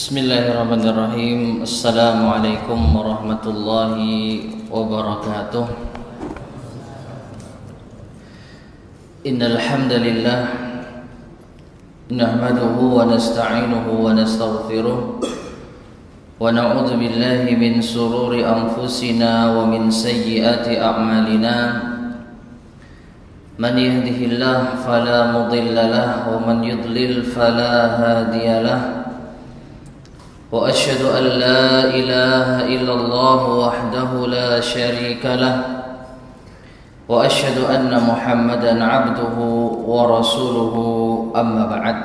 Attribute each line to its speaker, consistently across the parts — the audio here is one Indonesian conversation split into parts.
Speaker 1: Bismillahirrahmanirrahim. Assalamualaikum warahmatullahi wabarakatuh. Innal hamdalillah nahmaduhu wa nasta'inuhu wa nastaghfiruh wa na'udzu billahi min sururi anfusina wa min sayyiati a'malina. Man yahdihillahu fala mudilla lahu wa man yudlil fala hadiya lahu. Wa asyhadu an la ilaha illallah wahdahu la syarika lah wa asyhadu anna Muhammadan abduhu wa rasuluhu, amma ba'd.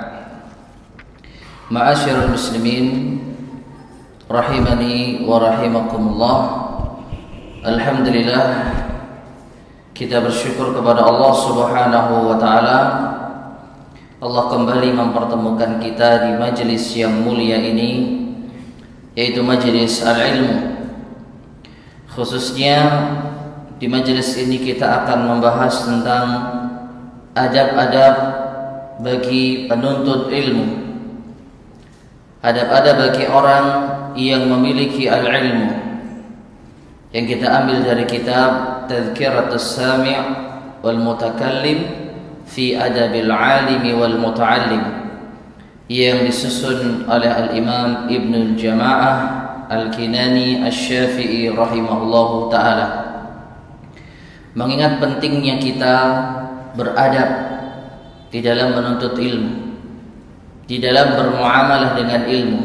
Speaker 1: Ma'asyiral muslimin rahimani wa rahimakumullah. Alhamdulillah, kita bersyukur kepada Allah Subhanahu wa taala. Allah kembali mempertemukan kita di majelis yang mulia ini, yaitu majelis al-ilmu. Khususnya di majelis ini kita akan membahas tentang adab-adab bagi penuntut ilmu, adab-adab bagi orang yang memiliki al-ilmu, yang kita ambil dari kitab Tadhkiratus Sami' wal Mutakallim fi Adabil Alimi wal Muta'allim, yang disusun oleh Al-Imam Ibnul Jama'ah Al-Kinani Asy-Syafi'i rahimahullahu ta'ala. Mengingat pentingnya kita beradab di dalam menuntut ilmu, di dalam bermuamalah dengan ilmu,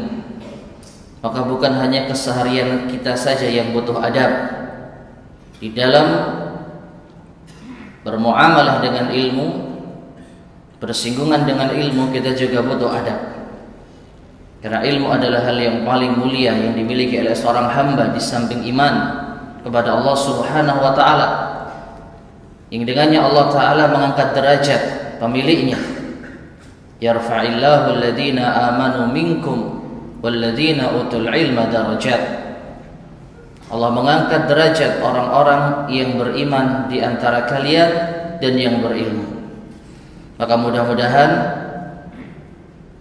Speaker 1: maka bukan hanya keseharian kita saja yang butuh adab. Di dalam bermuamalah dengan ilmu, bersinggungan dengan ilmu, kita juga butuh adab. Karena ilmu adalah hal yang paling mulia yang dimiliki oleh seorang hamba di samping iman kepada Allah Subhanahu wa taala, yang dengannya Allah taala mengangkat derajat pemiliknya. Yarfa'illahu alladhina amanu minkum walladhina utul ilma darajat. Allah mengangkat derajat orang-orang yang beriman di antara kalian dan yang berilmu. Maka mudah-mudahan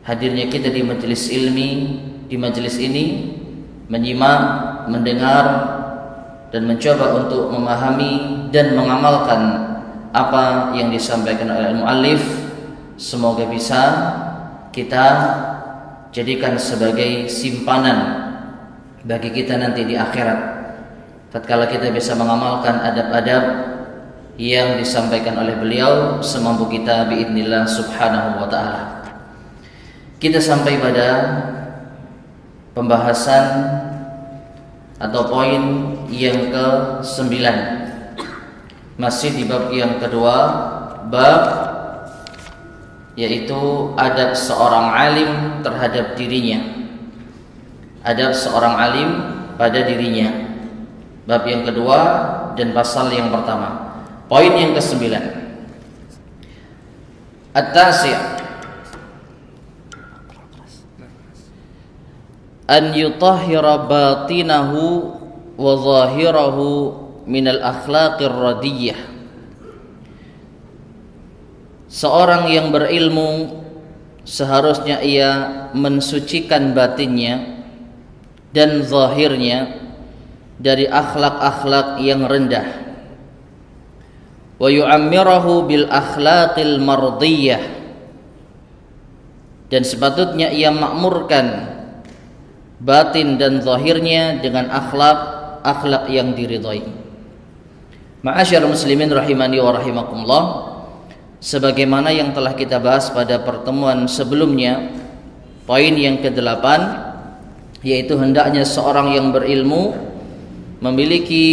Speaker 1: hadirnya kita di majelis ilmi, di majelis ini, menyimak, mendengar, dan mencoba untuk memahami dan mengamalkan apa yang disampaikan oleh al-muallif, semoga bisa kita jadikan sebagai simpanan bagi kita nanti di akhirat, tatkala kita bisa mengamalkan adab-adab yang disampaikan oleh beliau semampu kita biidznillah subhanahu wa ta'ala. Kita sampai pada pembahasan atau poin yang ke-9, masih di bab yang kedua, bab yaitu adab seorang alim terhadap dirinya, adab seorang alim pada dirinya, bab yang kedua dan pasal yang pertama. Poin yang ke-9, At-Tasi' an yutahhira batinahu wa zahirahu minal akhlaqir radiyah. Seorang yang berilmu seharusnya ia mensucikan batinnya dan zahirnya dari akhlak-akhlak yang rendah. Wa yu'ammirahu bil akhlaqil mardiyah, dan sepatutnya ia makmurkan batin dan zahirnya dengan akhlak yang diridhai. Ma'asyarul muslimin rahimani wa rahimakumullah, sebagaimana yang telah kita bahas pada pertemuan sebelumnya, poin yang ke-8, yaitu hendaknya seorang yang berilmu memiliki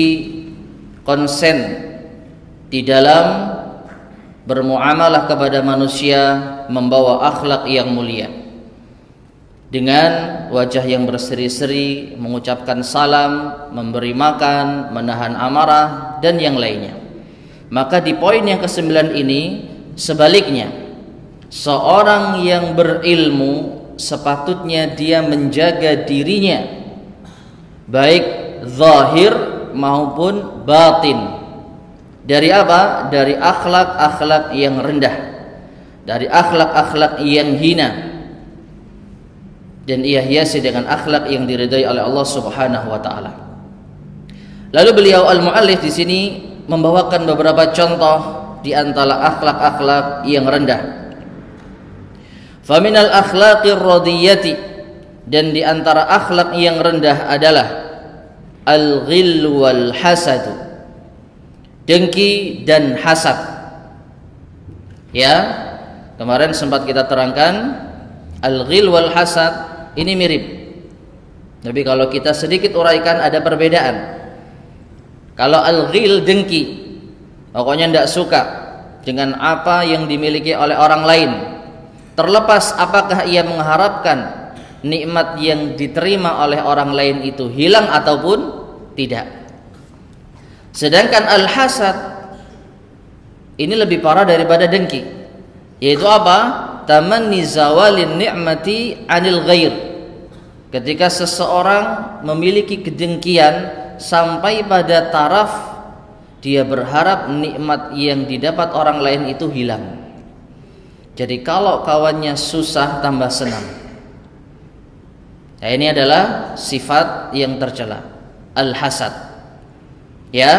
Speaker 1: konsen di dalam bermuamalah kepada manusia, membawa akhlak yang mulia, dengan wajah yang berseri-seri, mengucapkan salam, memberi makan, menahan amarah, dan yang lainnya. Maka di poin yang ke-9 ini sebaliknya, seorang yang berilmu sepatutnya dia menjaga dirinya, baik zahir maupun batin. Dari apa? Dari akhlak-akhlak yang rendah, dari akhlak-akhlak yang hina. dan ia hiasi dengan akhlak yang diridhai oleh Allah Subhanahu wa taala. Lalu beliau al-muallif di sini membawakan beberapa contoh di antara akhlak-akhlak yang rendah. Faminal akhlaqir radiyati, dan di antara akhlak yang rendah adalah al-ghil wal hasad, dengki dan hasad. Ya, kemarin sempat kita terangkan al-ghil wal hasad ini mirip. Tapi kalau kita sedikit uraikan ada perbedaan. Kalau al-ghil dengki, pokoknya tidak suka dengan apa yang dimiliki oleh orang lain, terlepas apakah ia mengharapkan nikmat yang diterima oleh orang lain itu hilang ataupun tidak. Sedangkan al-hasad ini lebih parah daripada dengki, yaitu apa? Tamanni zawalin ni'mati 'anil ghair. Ketika seseorang memiliki kedengkian sampai pada taraf dia berharap nikmat yang didapat orang lain itu hilang. Jadi kalau kawannya susah tambah senang. Nah, ini adalah sifat yang tercela, al-hasad. Ya.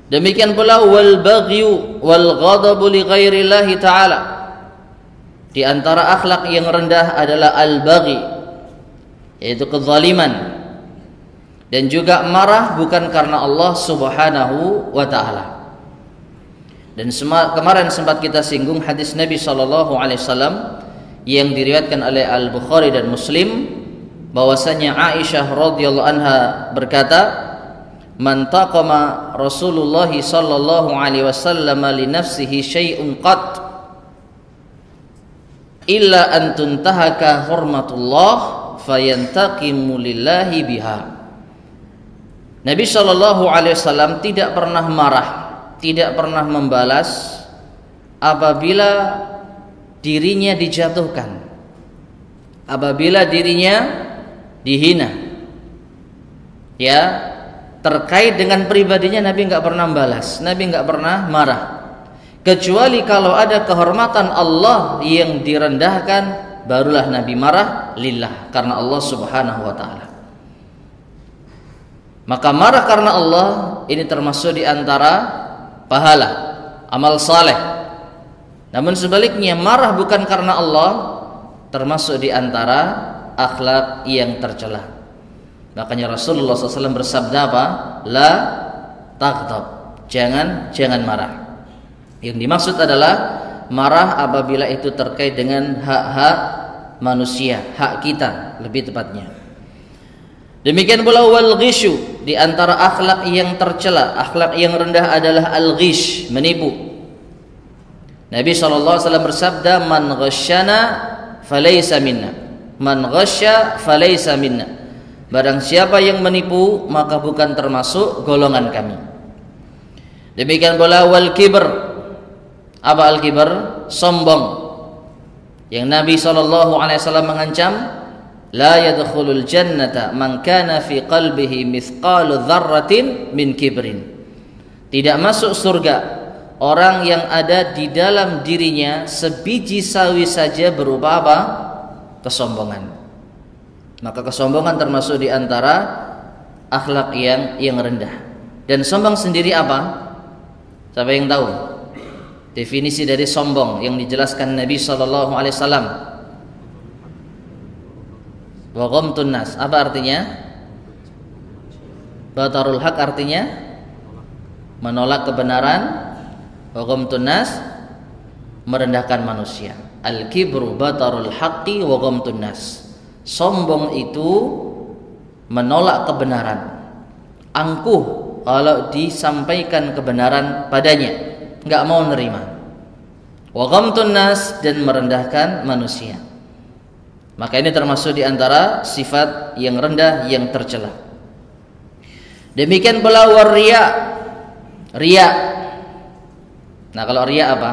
Speaker 1: Demikian pula wal baghyu wal ghadabu li ghairillahi ta'ala. Di antara akhlak yang rendah adalah al-baghi, yaitu kezaliman, dan juga marah bukan karena Allah Subhanahu wa taala. Dan kemarin sempat kita singgung hadis Nabi sallallahu alaihi wasallam yang diriwayatkan oleh Al-Bukhari dan Muslim, bahwasanya Aisyah radhiyallahu anha berkata, "Man taqama Rasulullah sallallahu alaihi wasallam li nafsihi syai'un qat illa an tuntahaka hurmatullah fayantaqimu lillahi biha." Nabi sallallahu alaihi wasallam tidak pernah marah, tidak pernah membalas apabila dirinya dijatuhkan, apabila dirinya dihina. Ya, terkait dengan pribadinya Nabi nggak pernah membalas, Nabi nggak pernah marah, kecuali kalau ada kehormatan Allah yang direndahkan, barulah Nabi marah lillah, karena Allah Subhanahu wa taala. Maka marah karena Allah ini termasuk di antara pahala, amal saleh. Namun sebaliknya marah bukan karena Allah termasuk di antara akhlak yang tercela. Makanya Rasulullah SAW bersabda apa? La taghdab, jangan marah. Yang dimaksud adalah marah apabila itu terkait dengan hak-hak manusia, hak kita lebih tepatnya. Demikian pula wal ghisyu, di antara akhlak yang tercela, akhlak yang rendah adalah al-ghish, menipu. Nabi SAW bersabda, "Man ghasyana falaysa minna, man ghasya falaysa minna." Barang siapa yang menipu maka bukan termasuk golongan kami. Demikian pula wal kibr. Apa al-kibr? Sombong. Yang Nabi SAW mengancam, la yadkhulul jannata man kana fi qalbihi mithqalu dzarratin min kibrin. Tidak masuk surga orang yang ada di dalam dirinya sebiji sawi saja berupa apa? Kesombongan. Maka kesombongan termasuk di antara akhlak yang rendah. Dan sombong sendiri apa? Siapa yang tahu? Definisi dari sombong yang dijelaskan Nabi sallallahu alaihi wasallam. Wa ghamtun nas, apa artinya? Batarul haq artinya menolak kebenaran. Wa ghamtun nas, merendahkan manusia. Al-kibru batarul haqqi wa ghamtun nas. Sombong itu menolak kebenaran, angkuh kalau disampaikan kebenaran padanya, enggak mau nerima. Wa ghamtun nas, dan merendahkan manusia. Maka ini termasuk di antara sifat yang rendah yang tercela. Demikian pula waria, riya. Nah, kalau riya apa?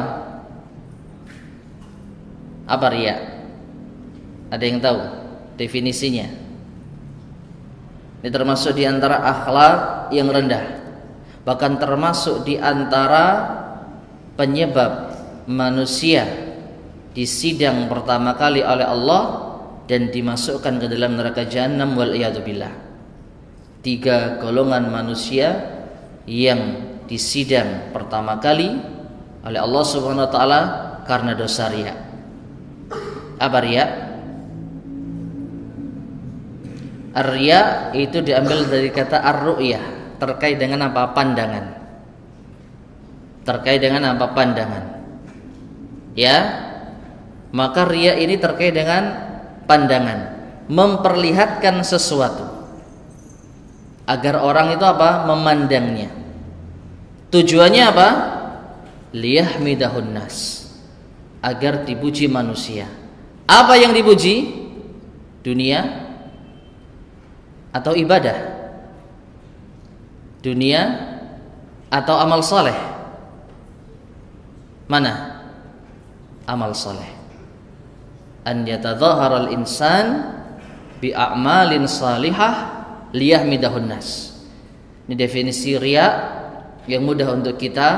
Speaker 1: Apa riya? Ada yang tahu definisinya? Ini termasuk di antara akhlak yang rendah. Bahkan termasuk di antara penyebab manusia disidang pertama kali oleh Allah dan dimasukkan ke dalam neraka jahanam wal iyadzubillah. 3 golongan manusia yang disidang pertama kali oleh Allah Subhanahu wa taala karena dosa riya. Apa riya? Ar-riya itu diambil dari kata ar-ru'yah, terkait dengan apa? Pandangan. Terkait dengan apa? Pandangan. Ya. Maka riya ini terkait dengan pandangan, memperlihatkan sesuatu agar orang itu apa? Memandangnya. Tujuannya apa? Liyahmidahun nas, agar dipuji manusia. Apa yang dipuji? Dunia atau ibadah? Dunia atau amal soleh? Mana? Amal soleh. An yatadhaharal insan bi a'malin salihah liyahmidahun nas. Ini definisi riya yang mudah untuk kita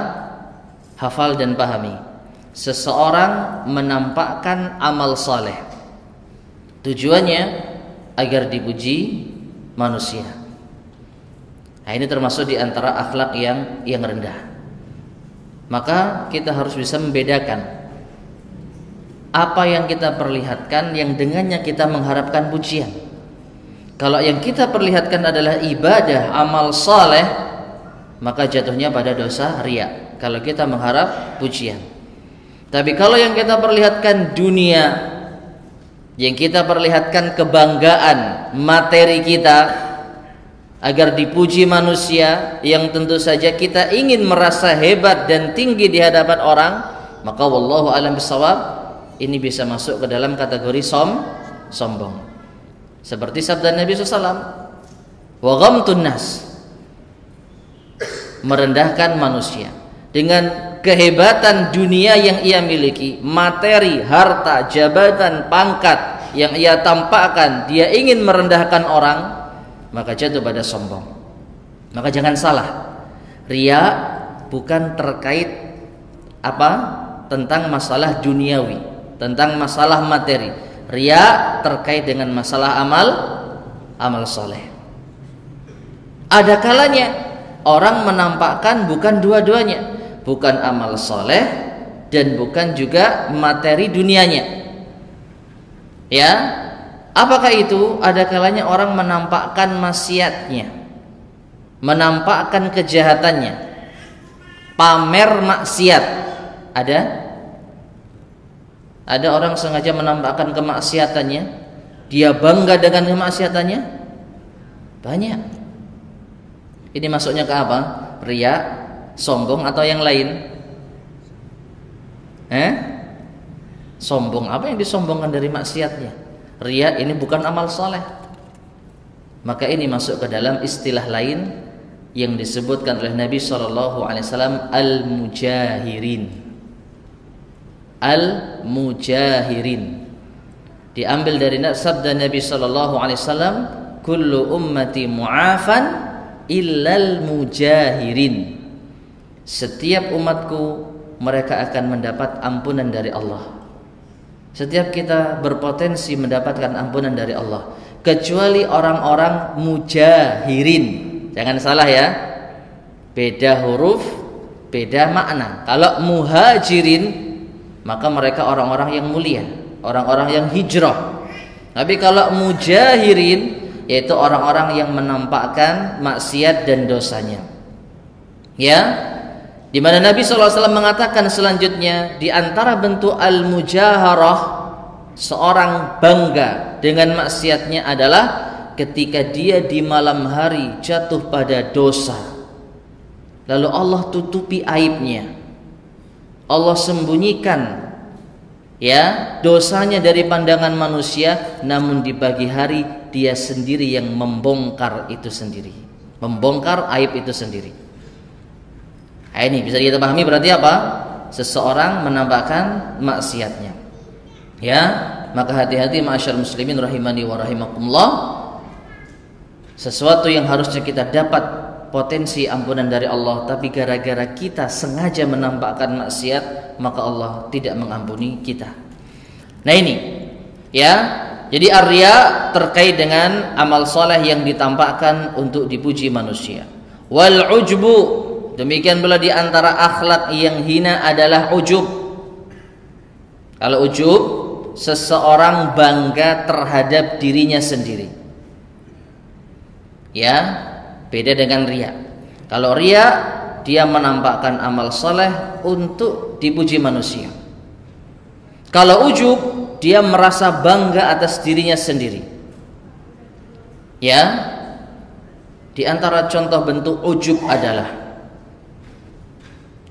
Speaker 1: hafal dan pahami. Seseorang menampakkan amal saleh, tujuannya agar dipuji manusia. Nah, ini termasuk di antara akhlak yang rendah. Maka kita harus bisa membedakan apa yang kita perlihatkan yang dengannya kita mengharapkan pujian. Kalau yang kita perlihatkan adalah ibadah, amal saleh, maka jatuhnya pada dosa riya kalau kita mengharap pujian. Tapi kalau yang kita perlihatkan dunia, yang kita perlihatkan kebanggaan materi kita agar dipuji manusia, yang tentu saja kita ingin merasa hebat dan tinggi di hadapan orang, maka wallahu a'lam bishawab, ini bisa masuk ke dalam kategori sombong. Seperti sabda Nabi SAW, wa ghamtun nas, merendahkan manusia dengan kehebatan dunia yang ia miliki, materi, harta, jabatan, pangkat yang ia tampakkan, dia ingin merendahkan orang, maka jatuh pada sombong. Maka jangan salah, riya bukan terkait apa? Tentang masalah duniawi, tentang masalah materi. Riya terkait dengan masalah amal soleh. Ada kalanya orang menampakkan bukan dua-duanya, bukan amal soleh dan bukan juga materi dunianya. Ya, apakah itu? Ada kalanya orang menampakkan maksiatnya, menampakkan kejahatannya, pamer maksiat. Ada orang sengaja menampakkan kemaksiatannya, dia bangga dengan kemaksiatannya. Banyak. Ini masuknya ke apa? Riya, sombong atau yang lain? Sombong, apa yang disombongkan dari maksiatnya? Riya ini bukan amal soleh. Maka ini masuk ke dalam istilah lain yang disebutkan oleh Nabi SAW, al-mujahirin. Al-mujahirin diambil dari sabda Nabi SAW, kullu ummati mu'afan illal mujahirin. Setiap umatku mereka akan mendapat ampunan dari Allah. Setiap kita berpotensi mendapatkan ampunan dari Allah, kecuali orang-orang mujahirin. Jangan salah ya, beda huruf, beda makna. Kalau muhajirin, maka mereka orang-orang yang mulia, orang-orang yang hijrah. Tapi kalau mujahirin, yaitu orang-orang yang menampakkan maksiat dan dosanya. Ya, di mana Nabi SAW mengatakan selanjutnya, di antara bentuk al-mujaharah, seorang bangga dengan maksiatnya adalah ketika dia di malam hari jatuh pada dosa, lalu Allah tutupi aibnya, Allah sembunyikan ya dosanya dari pandangan manusia, namun di pagi hari dia sendiri yang membongkar itu sendiri, membongkar aib itu sendiri. Nah, ini bisa kita pahami berarti apa? Seseorang menampakkan maksiatnya. Ya, maka hati-hati ma'asyar muslimin rahimani wa rahimakumullah. Sesuatu yang harusnya kita dapat potensi ampunan dari Allah, tapi gara-gara kita sengaja menampakkan maksiat, maka Allah tidak mengampuni kita. Nah ini ya, Jadi ar-riya terkait dengan amal soleh yang ditampakkan untuk dipuji manusia. Wal ujbu, demikian pula di antara akhlak yang hina adalah ujub. Kalau ujub, seseorang bangga terhadap dirinya sendiri. Ya, beda dengan riya. Kalau riya, dia menampakkan amal soleh untuk dipuji manusia. Kalau ujub, dia merasa bangga atas dirinya sendiri. Ya, di antara contoh bentuk ujub adalah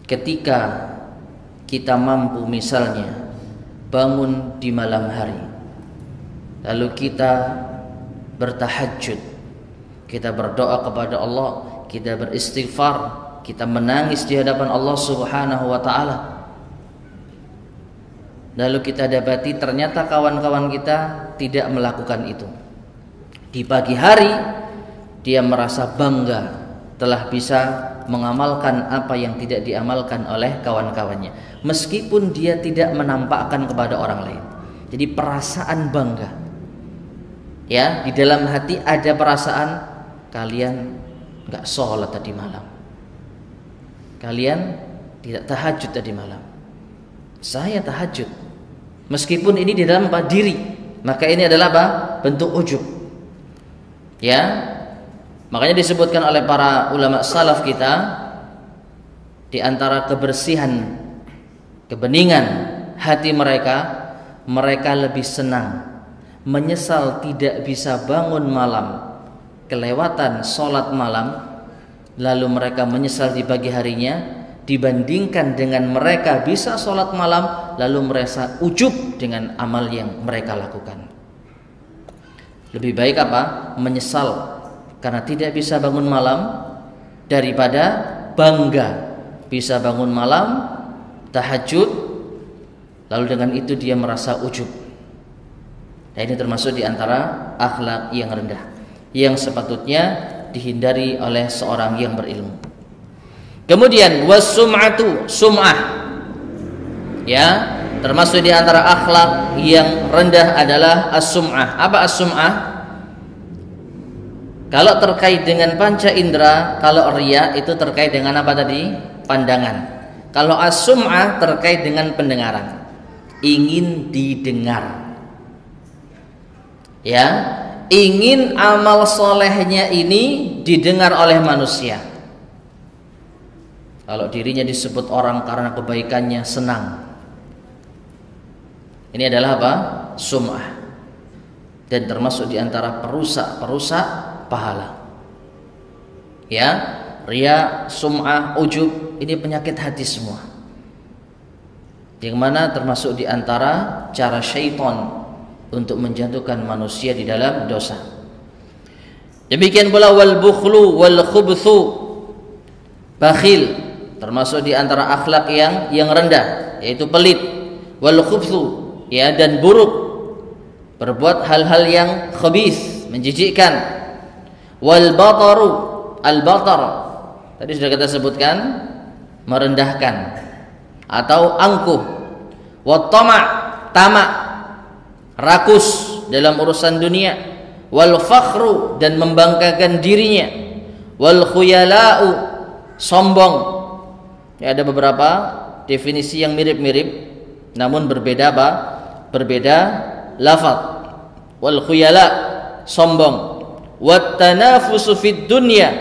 Speaker 1: ketika kita mampu misalnya bangun di malam hari, lalu kita bertahajud, kita berdoa kepada Allah, kita beristighfar, kita menangis di hadapan Allah Subhanahu wa taala. Lalu kita dapati ternyata kawan-kawan kita tidak melakukan itu. Di pagi hari dia merasa bangga telah bisa mengamalkan apa yang tidak diamalkan oleh kawan-kawannya, meskipun dia tidak menampakkan kepada orang lain. Jadi perasaan bangga. Ya, di dalam hati ada perasaan, kalian enggak sholat tadi malam, kalian tidak tahajud tadi malam, saya tahajud. Meskipun ini di dalam diri, maka ini adalah apa? Bentuk ujub. Ya, makanya disebutkan oleh para ulama salaf kita, di antara kebersihan, kebeningan hati mereka, mereka lebih senang menyesal tidak bisa bangun malam, kelewatan sholat malam, lalu mereka menyesal di pagi harinya, dibandingkan dengan mereka bisa sholat malam lalu merasa ujub dengan amal yang mereka lakukan. Lebih baik apa? Menyesal karena tidak bisa bangun malam daripada bangga bisa bangun malam, tahajud, lalu dengan itu dia merasa ujub. Nah, ini termasuk di antara akhlak yang rendah yang sepatutnya dihindari oleh seorang yang berilmu. Kemudian was-sum'atu, sum'ah. Ya, termasuk di antara akhlak yang rendah adalah as-sum'ah. Apa as-sum'ah? Kalau terkait dengan panca indera, kalau riya itu terkait dengan apa tadi? Pandangan. Kalau as-sum'ah terkait dengan pendengaran. Ingin didengar. Ya, ingin amal solehnya ini didengar oleh manusia. Kalau dirinya disebut orang karena kebaikannya senang. Ini adalah apa? Sum'ah. Dan termasuk di antara perusak pahala. Ya, riya, sum'ah, ujub, ini penyakit hati semua. Yang mana termasuk di antara cara syaitan untuk menjatuhkan manusia di dalam dosa. Demikian pula wal bukhlu wal khubthu, bakhil, termasuk di antara akhlak yang rendah, yaitu pelit, wal khubthu, ya, dan buruk, berbuat hal-hal yang khabith, menjijikkan, wal bataru, al batar, tadi sudah kita sebutkan, merendahkan atau angkuh, wat tama', tamak, rakus dalam urusan dunia, wal fakhru, dan membanggakan dirinya, wal khuyala'u, sombong. Ya, ada beberapa definisi yang mirip-mirip namun berbeda apa? Berbeda lafaz. Wal khuyala, sombong. Wat tanafusu fid dunya,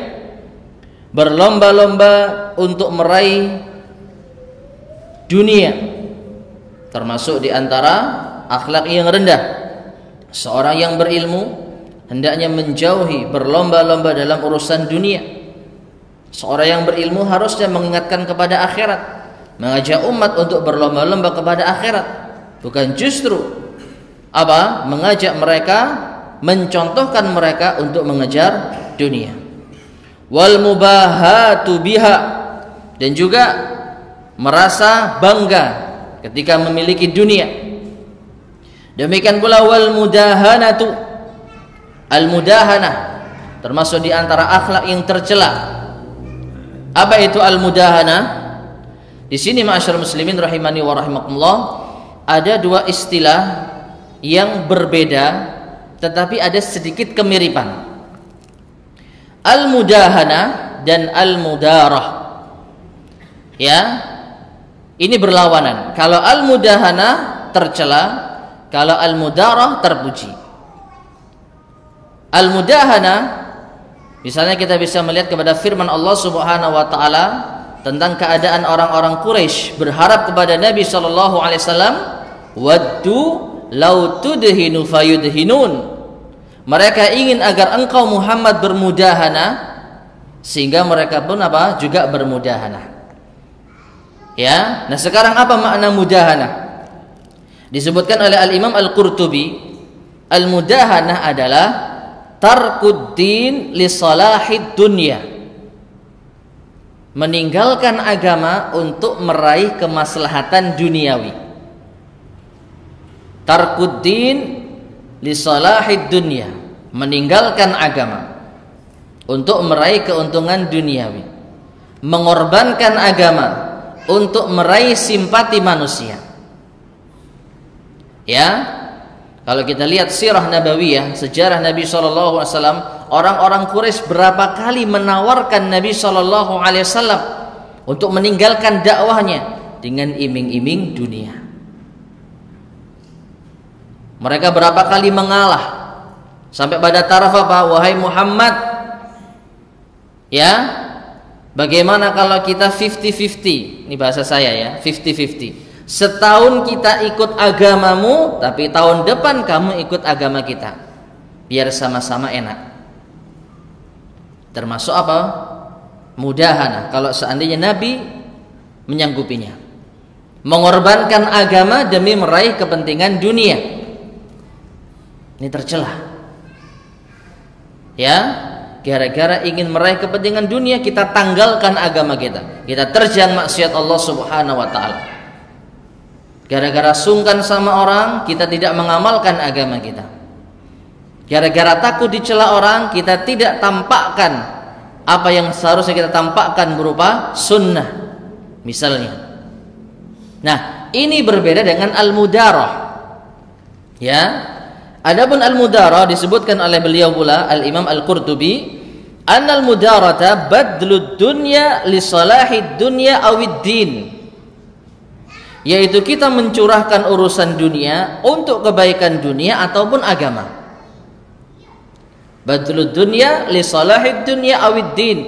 Speaker 1: berlomba-lomba untuk meraih dunia, termasuk di antara akhlak yang rendah. Seorang yang berilmu hendaknya menjauhi berlomba-lomba dalam urusan dunia. Seorang yang berilmu harusnya mengingatkan kepada akhirat, mengajak umat untuk berlomba-lomba kepada akhirat, bukan justru apa? Mengajak mereka, mencontohkan mereka untuk mengejar dunia. Wal mubahatu biha, dan juga merasa bangga ketika memiliki dunia. Demikian pula wal mudahanatu, al mudahanah, termasuk di antara akhlak yang tercela. Apa itu al-mudahanah? Di sini ma'asyarul muslimin rahimani wa rahimakumullah, ada dua istilah yang berbeda tetapi ada sedikit kemiripan. Al-mudahanah dan al-mudarah. Ya, ini berlawanan. Kalau al-mudahanah tercela, kalau al-mudarah terpuji. Al-mudahanah, misalnya kita bisa melihat kepada firman Allah Subhanahu wa taala tentang keadaan orang-orang Quraisy berharap kepada Nabi sallallahu alaihi wasallam, waddu law tudhinu fayudhinun. Mereka ingin agar engkau Muhammad bermudahana, sehingga mereka pun apa? Juga bermudahana. Ya, nah sekarang apa makna mudahana? Disebutkan oleh Al-Imam Al-Qurtubi, al-mudahana adalah tarkuddin li salahid dunya. Meninggalkan agama untuk meraih kemaslahatan duniawi. Tarkuddin li salahid dunya, meninggalkan agama untuk meraih keuntungan duniawi, mengorbankan agama untuk meraih simpati manusia. Ya, kalau kita lihat sirah nabawiyah, sejarah Nabi sallallahu alaihi wasallam, orang-orang Quraisy berapa kali menawarkan Nabi sallallahu alaihi wasallam untuk meninggalkan dakwahnya dengan iming-iming dunia. Mereka berapa kali mengalah sampai pada taraf apa? Wahai Muhammad, ya, bagaimana kalau kita 50-50? Ini bahasa saya ya, 50-50. Setahun kita ikut agamamu, tapi tahun depan kamu ikut agama kita, biar sama-sama enak. Termasuk apa? Mudahana. Kalau seandainya Nabi menyanggupinya, mengorbankan agama demi meraih kepentingan dunia. Ini tercela. Ya, gara-gara ingin meraih kepentingan dunia, kita tanggalkan agama kita. Kita terjang maksiat Allah Subhanahu wa taala. Gara-gara sungkan sama orang, kita tidak mengamalkan agama kita. Gara-gara takut dicela orang, kita tidak tampakkan apa yang seharusnya kita tampakkan berupa sunnah, misalnya. Nah, ini berbeda dengan al-mudarah. Ya. Adapun al-mudarah disebutkan oleh beliau pula Al-Imam Al-Qurtubi, annal mudarata badlud dunya li salahid dunya awid din, yaitu kita mencurahkan urusan dunia untuk kebaikan dunia ataupun agama. Badlud dunya li salahid dunya awid din,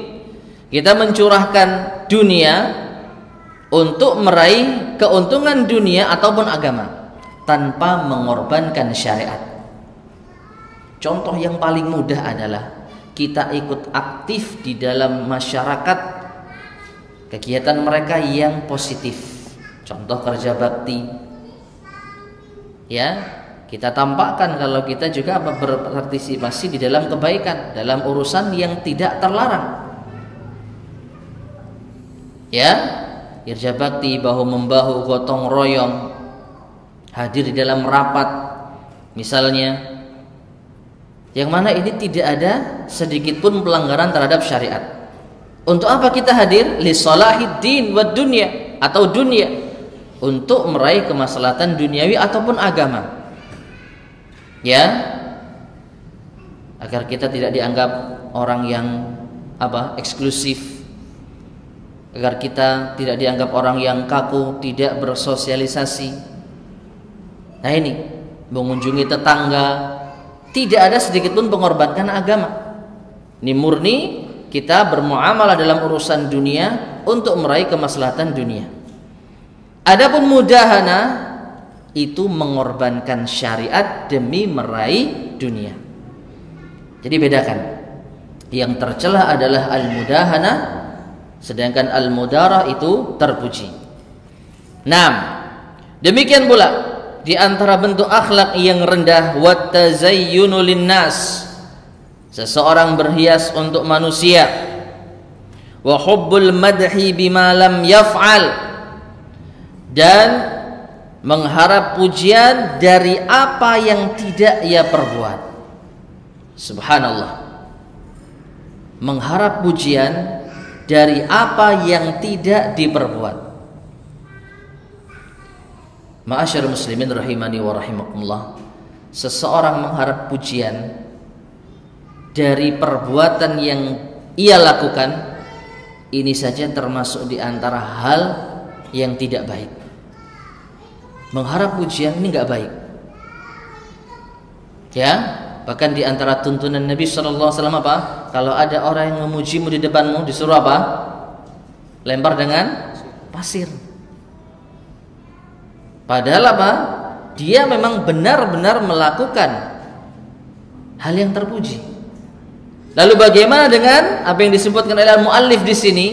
Speaker 1: kita mencurahkan dunia untuk meraih keuntungan dunia ataupun agama tanpa mengorbankan syariat. Contoh yang paling mudah adalah kita ikut aktif di dalam masyarakat, kegiatan mereka yang positif. Contoh kerja bakti. Ya, kita tampakkan kalau kita juga berpartisipasi di dalam kebaikan, dalam urusan yang tidak terlarang. Ya, kerja bakti, bahu membahu, gotong royong, hadir di dalam rapat misalnya, yang mana ini tidak ada sedikit pun pelanggaran terhadap syariat. Untuk apa kita hadir? Li salahid din wa dunya, atau dunia, untuk meraih kemaslahatan duniawi ataupun agama. Ya, agar kita tidak dianggap orang yang eksklusif, agar kita tidak dianggap orang yang kaku, tidak bersosialisasi. Nah, ini mengunjungi tetangga, tidak ada sedikit pun mengorbankan agama. Ini murni kita bermuamalah dalam urusan dunia untuk meraih kemaslahatan dunia. Adapun mudahana itu mengorbankan syariat demi meraih dunia. Jadi bedakan. Yang tercela adalah al-mudahana, sedangkan al-mudarah itu terpuji. 6. Demikian pula di antara bentuk akhlak yang rendah, wat tazayyunu linnas, seseorang berhias untuk manusia, wa hubbul madhi bima lam yaf'al, dan mengharap pujian dari apa yang tidak ia perbuat. Subhanallah, mengharap pujian dari apa yang tidak diperbuat. Ma'asyarul muslimin rahimani wa rahimakumullah. seseorang mengharap pujian dari perbuatan yang ia lakukan, ini saja termasuk di antara hal yang tidak baik. Mengharap pujian ini nggak baik. Ya, bahkan di antara tuntunan Nabi SAW apa? Kalau ada orang yang memujimu di depanmu, disuruh apa? Lempar dengan pasir. Padahal apa? Dia memang benar-benar melakukan hal yang terpuji. Lalu bagaimana dengan apa yang disebutkan oleh al-muallif di sini?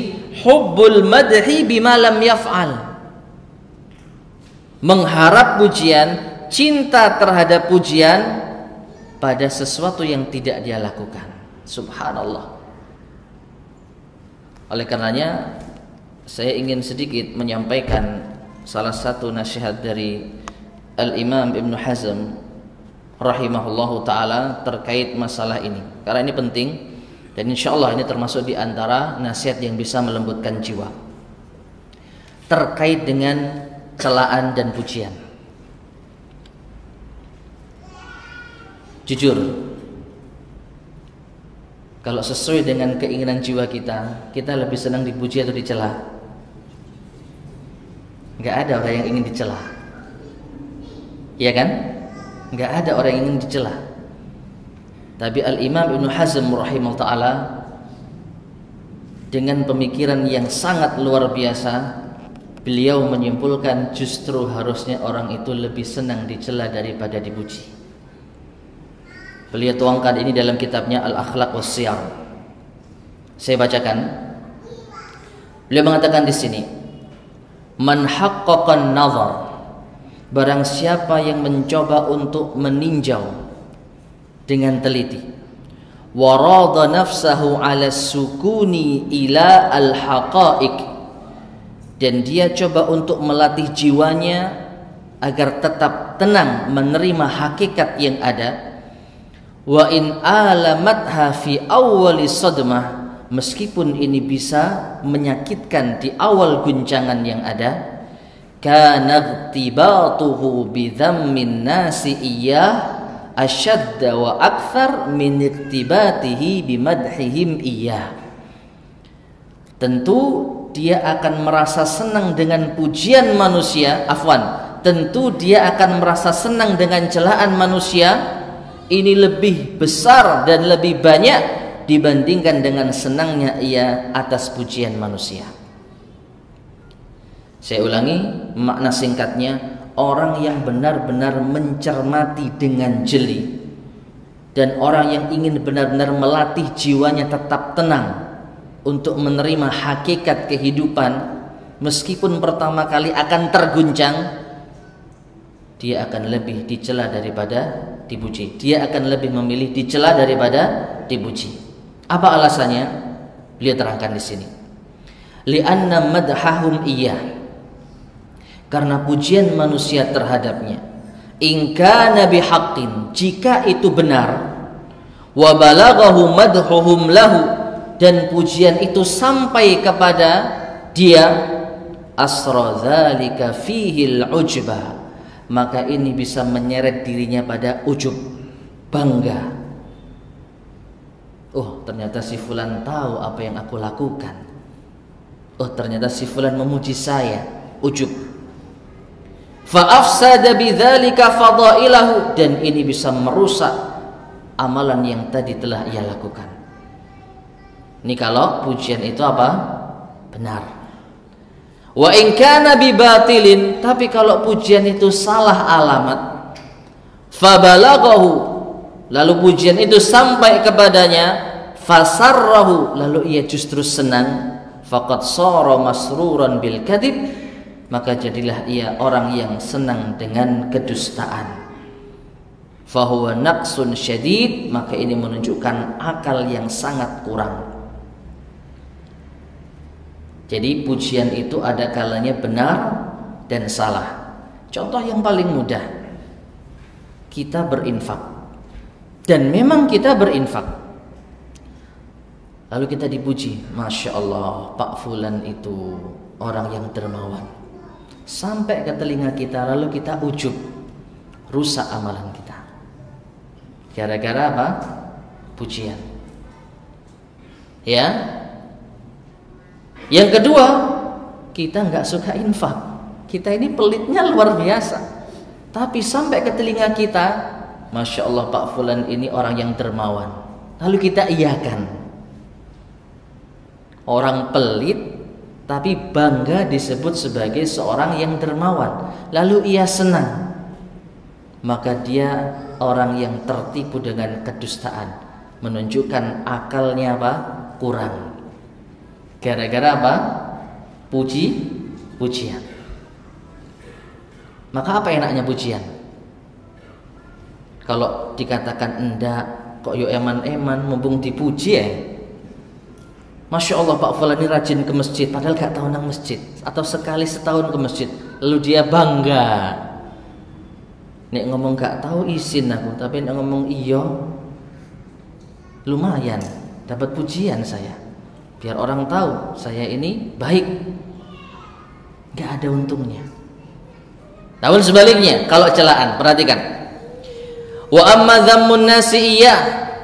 Speaker 1: Hubbul madhi bima lam yaf'al. Mengharap pujian, cinta terhadap pujian pada sesuatu yang tidak dia lakukan. Subhanallah. Oleh karenanya saya ingin sedikit menyampaikan salah satu nasihat dari Al-Imam Ibn Hazm rahimahullahu ta'ala terkait masalah ini, karena ini penting dan insyaallah ini termasuk di antara nasihat yang bisa melembutkan jiwa terkait dengan celaan dan pujian. Jujur, kalau sesuai dengan keinginan jiwa kita, kita lebih senang dipuji atau dicela? Enggak ada orang yang ingin dicela. Iya kan? Enggak ada orang yang ingin dicela. Tapi Al-Imam Ibn Hazm rahimahullah ta'ala dengan pemikiran yang sangat luar biasa, beliau menyimpulkan justru harusnya orang itu lebih senang dicela daripada dipuji. Beliau tuangkan ini dalam kitabnya Al-Akhlaq Was-Siyar. Saya bacakan. Beliau mengatakan di sini, man haqqaqan nazar, barang siapa yang mencoba untuk meninjau dengan teliti, warada nafsahu ala sukuni ila al-haqa'iq, dan dia coba untuk melatih jiwanya agar tetap tenang menerima hakikat yang ada, wa in alamatha fi awwali sadmah, meskipun ini bisa menyakitkan di awal guncangan yang ada, kana iqtibatuhu bi dhammin nasi iyyah ashadda wa akthar min iqtibatihi bi madhihim iyyah. Tentu dia akan merasa senang dengan pujian manusia, tentu dia akan merasa senang dengan celaan manusia. Ini lebih besar dan lebih banyak dibandingkan dengan senangnya ia atas pujian manusia. Saya ulangi makna singkatnya, orang yang benar-benar mencermati dengan jeli dan orang yang ingin benar-benar melatih jiwanya tetap tenang untuk menerima hakikat kehidupan, meskipun pertama kali akan terguncang, dia akan lebih dicela daripada dipuji. Dia akan lebih memilih dicela daripada dipuji. Apa alasannya? Beliau terangkan di sini. Li'anna madhahum iyyah, karena pujian manusia terhadapnya, in kana bihaqqin, jika itu benar, wa balaghahu madhuhum lahu, dan pujian itu sampai kepada dia, asra dzalika fihi al-ujbah, maka ini bisa menyeret dirinya pada ujub, bangga. Oh, ternyata si fulan tahu apa yang aku lakukan. Oh, ternyata si fulan memuji saya, ujub. Fa afsada bidzalika fadailahu, dan ini bisa merusak amalan yang tadi telah ia lakukan. Ini kalau pujian itu apa? Benar. Wa in kana bi batilin, tapi kalau pujian itu salah alamat, fabalaghahu, lalu pujian itu sampai kepadanya, fasarrahu, lalu ia justru senang, faqad shara masruran bil kadhib, maka jadilah ia orang yang senang dengan kedustaan. Fahuwa naqsun syadid, maka ini menunjukkan akal yang sangat kurang. Jadi pujian itu ada kalanya benar dan salah. Contoh yang paling mudah, kita berinfak, dan memang kita berinfak, lalu kita dipuji, Masya Allah, Pak Fulan itu orang yang dermawan, sampai ke telinga kita, lalu kita ujub, rusak amalan kita. Gara-gara apa? Pujian. Ya. Yang kedua, kita nggak suka infak. Kita ini pelitnya luar biasa. Tapi sampai ke telinga kita, Masya Allah Pak Fulan ini orang yang dermawan. Lalu kita iyakan. Orang pelit tapi bangga disebut sebagai seorang yang dermawan. Lalu ia senang. Maka dia orang yang tertipu dengan kedustaan. Menunjukkan akalnya apa? Kurang. Gara-gara apa? Pujian. Maka apa enaknya pujian? Kalau dikatakan enggak, kok yo eman-eman mumpung dipuji ya. Masya Allah Pak Fulan ini rajin ke masjid, padahal gak tahu nang masjid, atau sekali setahun ke masjid, lalu dia bangga. Nek ngomong gak tahu izin aku, tapi nek ngomong iyo, lumayan dapat pujian saya. Biar orang tahu saya ini baik. Gak ada untungnya. Namun sebaliknya, kalau celaan, perhatikan. Wa amma dzammun nasi iya,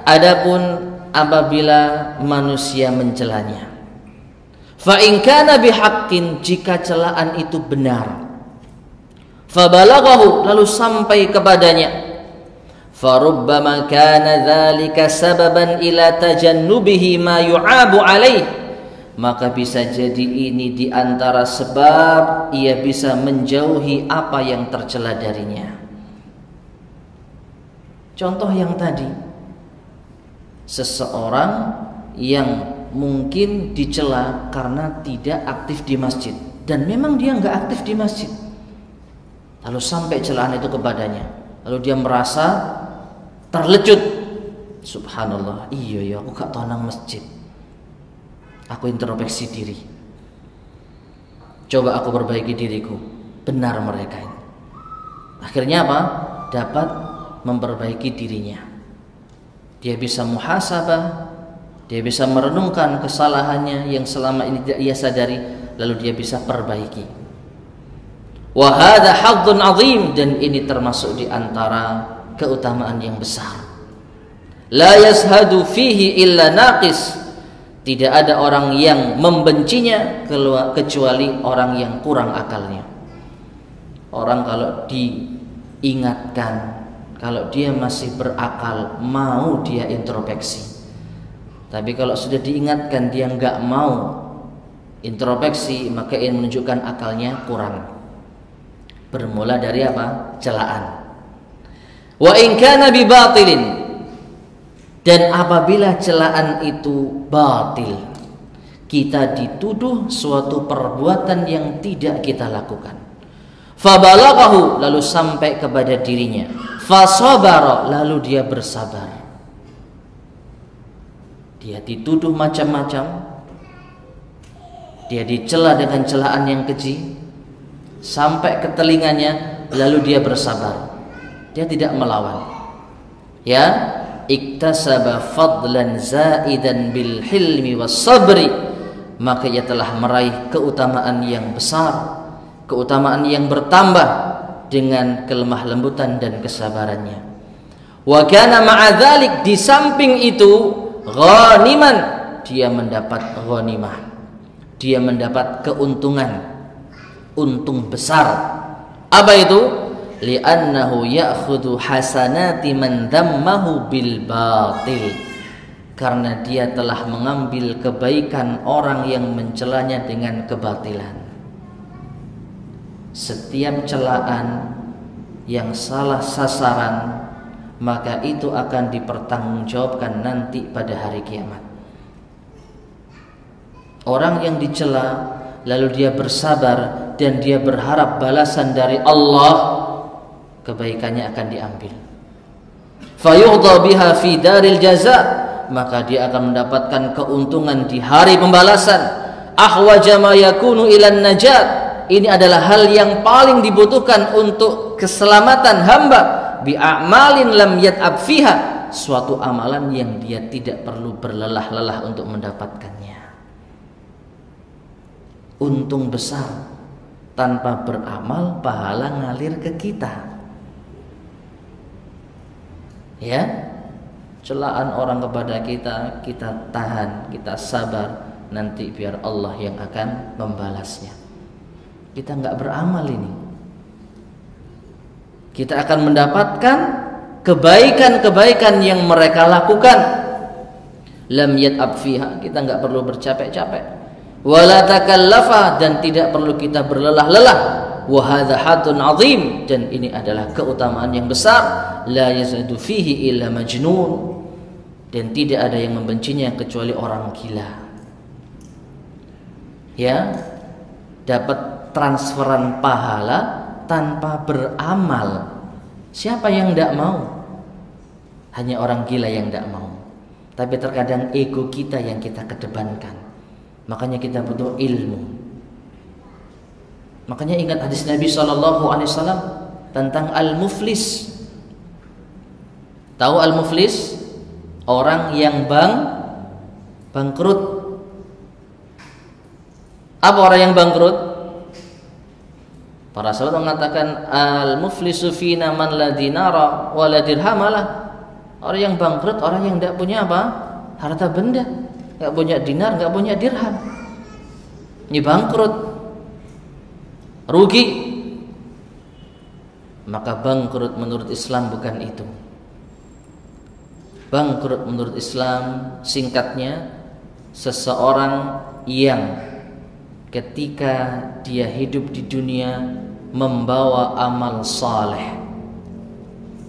Speaker 1: adapun apabila manusia mencelanya. Fa in kana bihaqqin, jika celaan itu benar. Fa balaghahu, lalu sampai kepadanya. Fa rubbama kana dzalika sababan ila tajannubihi ma yu'abu alaih. Maka bisa jadi ini di antara sebab ia bisa menjauhi apa yang tercela darinya. Contoh yang tadi, seseorang yang mungkin dicela karena tidak aktif di masjid, dan memang dia nggak aktif di masjid, lalu sampai celaan itu kepadanya, lalu dia merasa terlecut. Subhanallah, iya ya aku gak tahu nang masjid. Aku introspeksi diri, coba aku perbaiki diriku. Benar mereka ini. Akhirnya apa? Dapat memperbaiki dirinya. Dia bisa muhasabah, dia bisa merenungkan kesalahannya yang selama ini tidak ia sadari, lalu dia bisa perbaiki. Wa hadza hadzun azim, dan ini termasuk di antara keutamaan yang besar. La yashhadu fihi illa naqis, tidak ada orang yang membencinya kecuali orang yang kurang akalnya. Orang kalau diingatkan, kalau dia masih berakal, mau dia introspeksi. Tapi kalau sudah diingatkan dia nggak mau introspeksi, maka ini menunjukkan akalnya kurang. Bermula dari apa? Celaan. Wa in kana bi batilin, dan apabila celaan itu batil, kita dituduh suatu perbuatan yang tidak kita lakukan. Fabalaghahu, lalu sampai kepada dirinya. Fasabara, lalu dia bersabar. Dia dituduh macam-macam, dia dicela dengan celaan yang keji, sampai ke telinganya, lalu dia bersabar. Dia tidak melawan. Ya, iktasaba fadlan zaidan bil hilmi was sabri, maka ia telah meraih keutamaan yang besar, keutamaan yang bertambah dengan kelemah lembutan dan kesabarannya. Wa kana ma'a dzalik, di samping itu ghaniman, dia mendapat ghanimah, dia mendapat keuntungan, untung besar. Apa itu? Li'annahu ya'khudhu hasanati man dhammahu bil batil, karena dia telah mengambil kebaikan orang yang mencelanya dengan kebatilan. Setiap celaan yang salah sasaran, maka itu akan dipertanggungjawabkan nanti pada hari kiamat. Orang yang dicela lalu dia bersabar dan dia berharap balasan dari Allah, kebaikannya akan diambil. Fayuhdha biha fi daril jaza, maka dia akan mendapatkan keuntungan di hari pembalasan. Ahwaja ma yakunu ilan najat, ini adalah hal yang paling dibutuhkan untuk keselamatan hamba. Bi a'malin lam yat'ab fiha, suatu amalan yang dia tidak perlu berlelah-lelah untuk mendapatkannya. Untung besar, tanpa beramal pahala ngalir ke kita. Ya, celaan orang kepada kita, kita tahan, kita sabar, nanti biar Allah yang akan membalasnya. Kita nggak beramal ini, kita akan mendapatkan kebaikan-kebaikan yang mereka lakukan. Lam yat'ab fiha, kita nggak perlu bercapek-capek. Wala takallafa, dan tidak perlu kita berlelah-lelah. Wa hadza hatun azim, dan ini adalah keutamaan yang besar. La yazadu fihi illa majnun, dan tidak ada yang membencinya kecuali orang gila. Ya, dapat transferan pahala tanpa beramal. Siapa yang tidak mau? Hanya orang gila yang tidak mau. Tapi terkadang ego kita yang kita kedepankan. Makanya kita butuh ilmu. Makanya ingat hadis Nabi SAW tentang al-muflis. Tahu al-muflis? Orang yang bangkrut. Apa orang yang bangkrut? Para sahabat mengatakan al-muflisu fina man la dinara wa la dirhamalah. Orang yang bangkrut, orang yang tidak punya apa? Harta benda, enggak punya dinar, enggak punya dirham. Ini bangkrut, rugi. Maka bangkrut menurut Islam bukan itu. Bangkrut menurut Islam singkatnya seseorang yang ketika dia hidup di dunia membawa amal saleh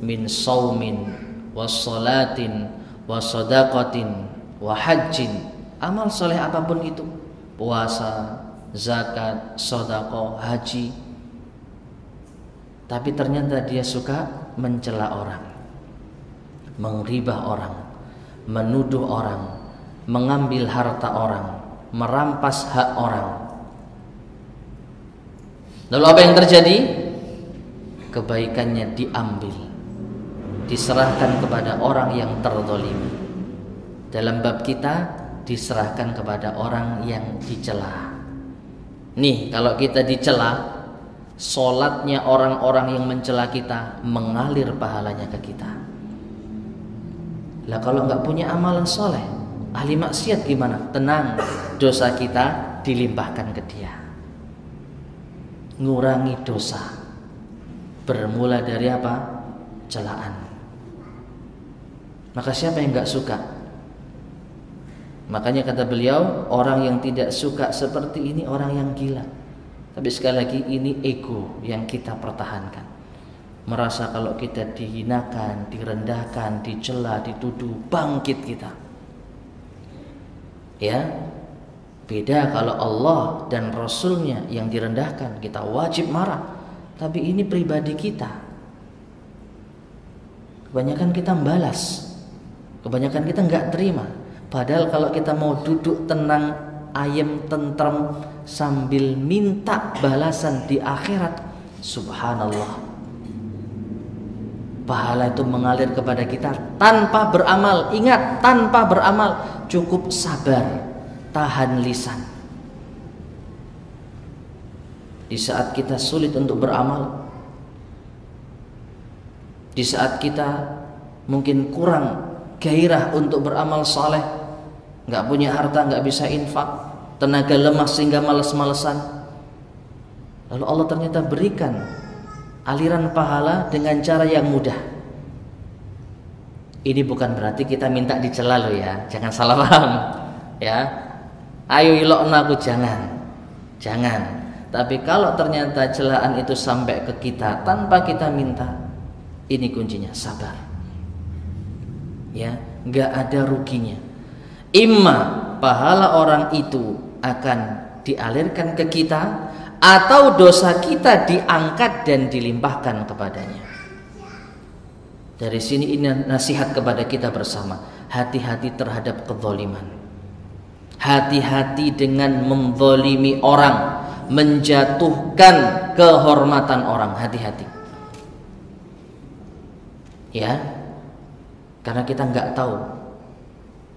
Speaker 1: min saumin wa salatin wa sadaqatin wa hajjin, amal saleh apapun itu, puasa, zakat, sedekah, haji, tapi ternyata dia suka mencela orang, menggibah orang, menuduh orang, mengambil harta orang, merampas hak orang. Lalu apa yang terjadi? Kebaikannya diambil, diserahkan kepada orang yang terzalimi. Dalam bab kita diserahkan kepada orang yang dicela. Nih, kalau kita dicela, solatnya orang-orang yang mencela kita mengalir pahalanya ke kita. Lah kalau nggak punya amalan soleh, ahli maksiat gimana? Tenang, dosa kita dilimpahkan ke dia. Ngurangi dosa bermula dari apa? Celaan. Maka siapa yang nggak suka? Makanya kata beliau, orang yang tidak suka seperti ini orang yang gila. Tapi sekali lagi ini ego yang kita pertahankan. Merasa kalau kita dihinakan, direndahkan, dicela, dituduh, bangkit kita. Ya, beda kalau Allah dan Rasulnya yang direndahkan, kita wajib marah. Tapi ini pribadi kita. Kebanyakan kita membalas, kebanyakan kita nggak terima. Padahal kalau kita mau duduk tenang, ayem, tentrem, sambil minta balasan di akhirat, subhanallah, pahala itu mengalir kepada kita tanpa beramal. Ingat, tanpa beramal, cukup sabar, tahan lisan. Di saat kita sulit untuk beramal, di saat kita mungkin kurang gairah untuk beramal saleh, nggak punya harta, nggak bisa infak, tenaga lemah sehingga males-malesan, lalu Allah ternyata berikan aliran pahala dengan cara yang mudah. Ini bukan berarti kita minta dicela loh ya, jangan salah paham ya. Ayo ilokna aku, jangan. Tapi kalau ternyata celaan itu sampai ke kita tanpa kita minta, ini kuncinya sabar. Ya, nggak ada ruginya. Imma pahala orang itu akan dialirkan ke kita, atau dosa kita diangkat dan dilimpahkan kepadanya. Dari sini ini nasihat kepada kita bersama, hati-hati terhadap kezaliman. Hati-hati dengan menzalimi orang, menjatuhkan kehormatan orang, hati-hati. Ya, karena kita nggak tahu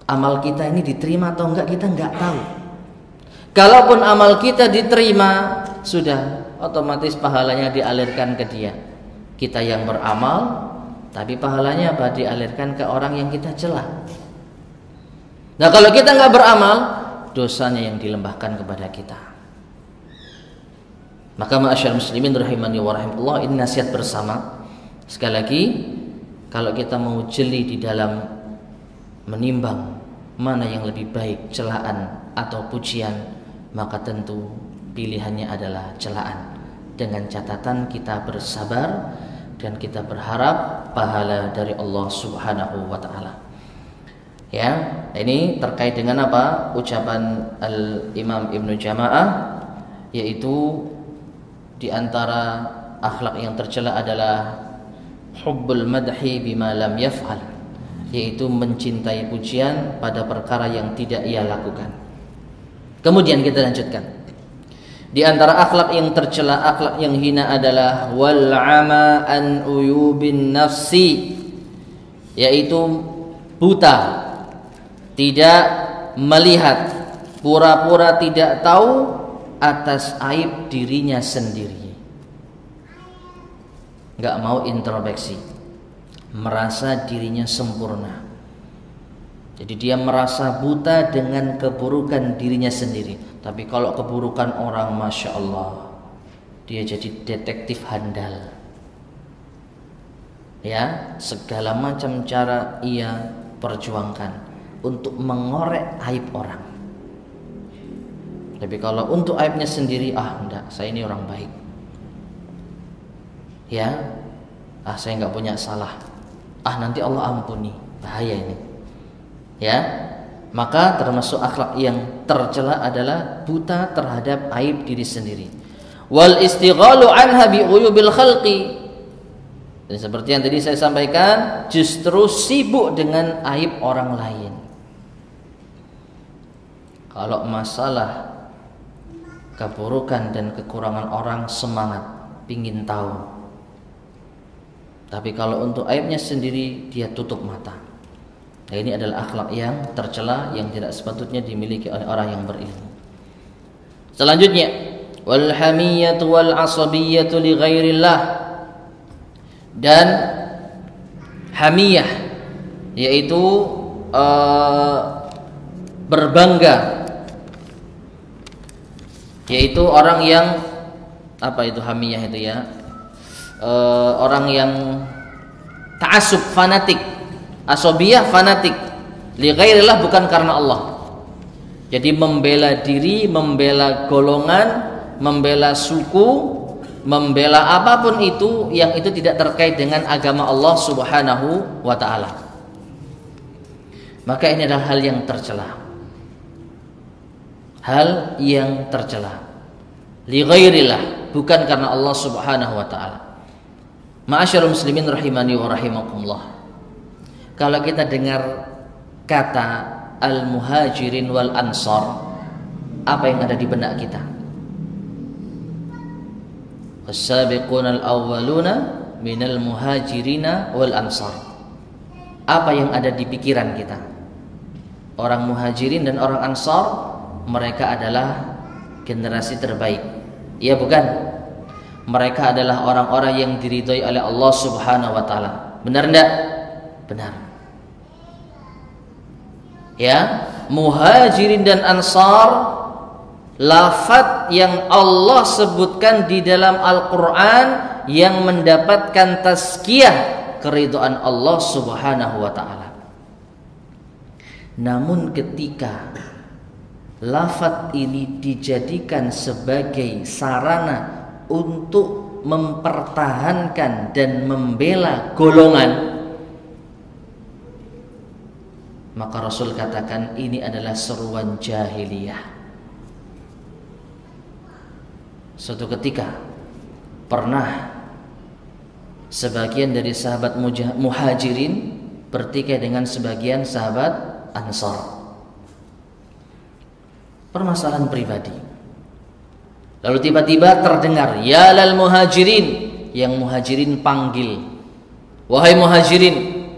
Speaker 1: amal kita ini diterima atau enggak, kita nggak tahu. Kalaupun amal kita diterima, sudah otomatis pahalanya dialirkan ke dia. Kita yang beramal Tapi pahalanya apa? Dialirkan ke orang yang kita cela. Nah, kalau kita nggak beramal, dosanya yang dilembahkan kepada kita. Maka ma'asyar muslimin rahimani wa rahimakumullah, ini nasihat bersama. Sekali lagi, kalau kita mau jeli di dalam menimbang mana yang lebih baik, celaan atau pujian, maka tentu pilihannya adalah celaan. Dengan catatan kita bersabar dan kita berharap pahala dari Allah Subhanahu wa taala. Ya, ini terkait dengan apa? Ucapan Al-Imam Ibnu Jama'ah, yaitu di antara akhlak yang tercela adalah hubbul madhi bima lam yaf'al, yaitu mencintai pujian pada perkara yang tidak ia lakukan. Kemudian kita lanjutkan. Di antara akhlak yang tercela, akhlak yang hina adalah wal ama an uyubin nafsi, yaitu buta, tidak melihat, pura-pura tidak tahu atas aib dirinya sendiri. Nggak mau introspeksi, merasa dirinya sempurna. Jadi dia merasa buta dengan keburukan dirinya sendiri. Tapi kalau keburukan orang, Masya Allah, dia jadi detektif handal. Ya, segala macam cara ia perjuangkan untuk mengorek aib orang. Tapi kalau untuk aibnya sendiri, enggak, saya ini orang baik. Ya, saya nggak punya salah. Nanti Allah ampuni. Bahaya ini. Ya, maka termasuk akhlak yang tercela adalah buta terhadap aib diri sendiri. Wal istighalu anha bi uyubil khalqi. Dan seperti yang tadi saya sampaikan, justru sibuk dengan aib orang lain. Kalau masalah keburukan dan kekurangan orang, semangat, pingin tahu. Tapi kalau untuk aibnya sendiri, dia tutup mata. Nah, ini adalah akhlak yang tercela, yang tidak sepatutnya dimiliki oleh orang yang berilmu. Selanjutnya, wal hamiyatu wal asabiyatu li ghairillah. Dan hamiyah, yaitu berbangga, yaitu orang yang itu hamiyah itu ya, orang yang ta'assub, fanatik. Asabiyah, fanatik. Li ghairillah, bukan karena Allah. Jadi membela diri, membela golongan, membela suku, membela apapun itu yang itu tidak terkait dengan agama Allah Subhanahu wa taala. Maka ini adalah hal yang tercela. Hal yang tercela. Li ghairillah, bukan karena Allah Subhanahu wa taala. Ma'asyarul muslimin rahimani wa rahimakumullah. Kalau kita dengar kata al-muhajirin wal ansar, apa yang ada di benak kita? As-sabiquna al-awwaluna minal muhajirina wal ansar. Apa yang ada di pikiran kita? Orang muhajirin dan orang ansar, mereka adalah generasi terbaik. Iya bukan? Mereka adalah orang-orang yang diridhoi oleh Allah Subhanahu wa taala. Benar enggak? Benar. Ya, muhajirin dan ansar, lafaz yang Allah sebutkan di dalam Al-Quran yang mendapatkan tazkiyah keridhaan Allah Subhanahu wa ta'ala. Namun ketika lafaz ini dijadikan sebagai sarana untuk mempertahankan dan membela golongan, maka Rasul katakan ini adalah seruan jahiliyah. Suatu ketika pernah sebagian dari sahabat muhajirin bertikai dengan sebagian sahabat ansar. Permasalahan pribadi. Lalu tiba-tiba terdengar, ya lal muhajirin, yang muhajirin panggil, wahai muhajirin,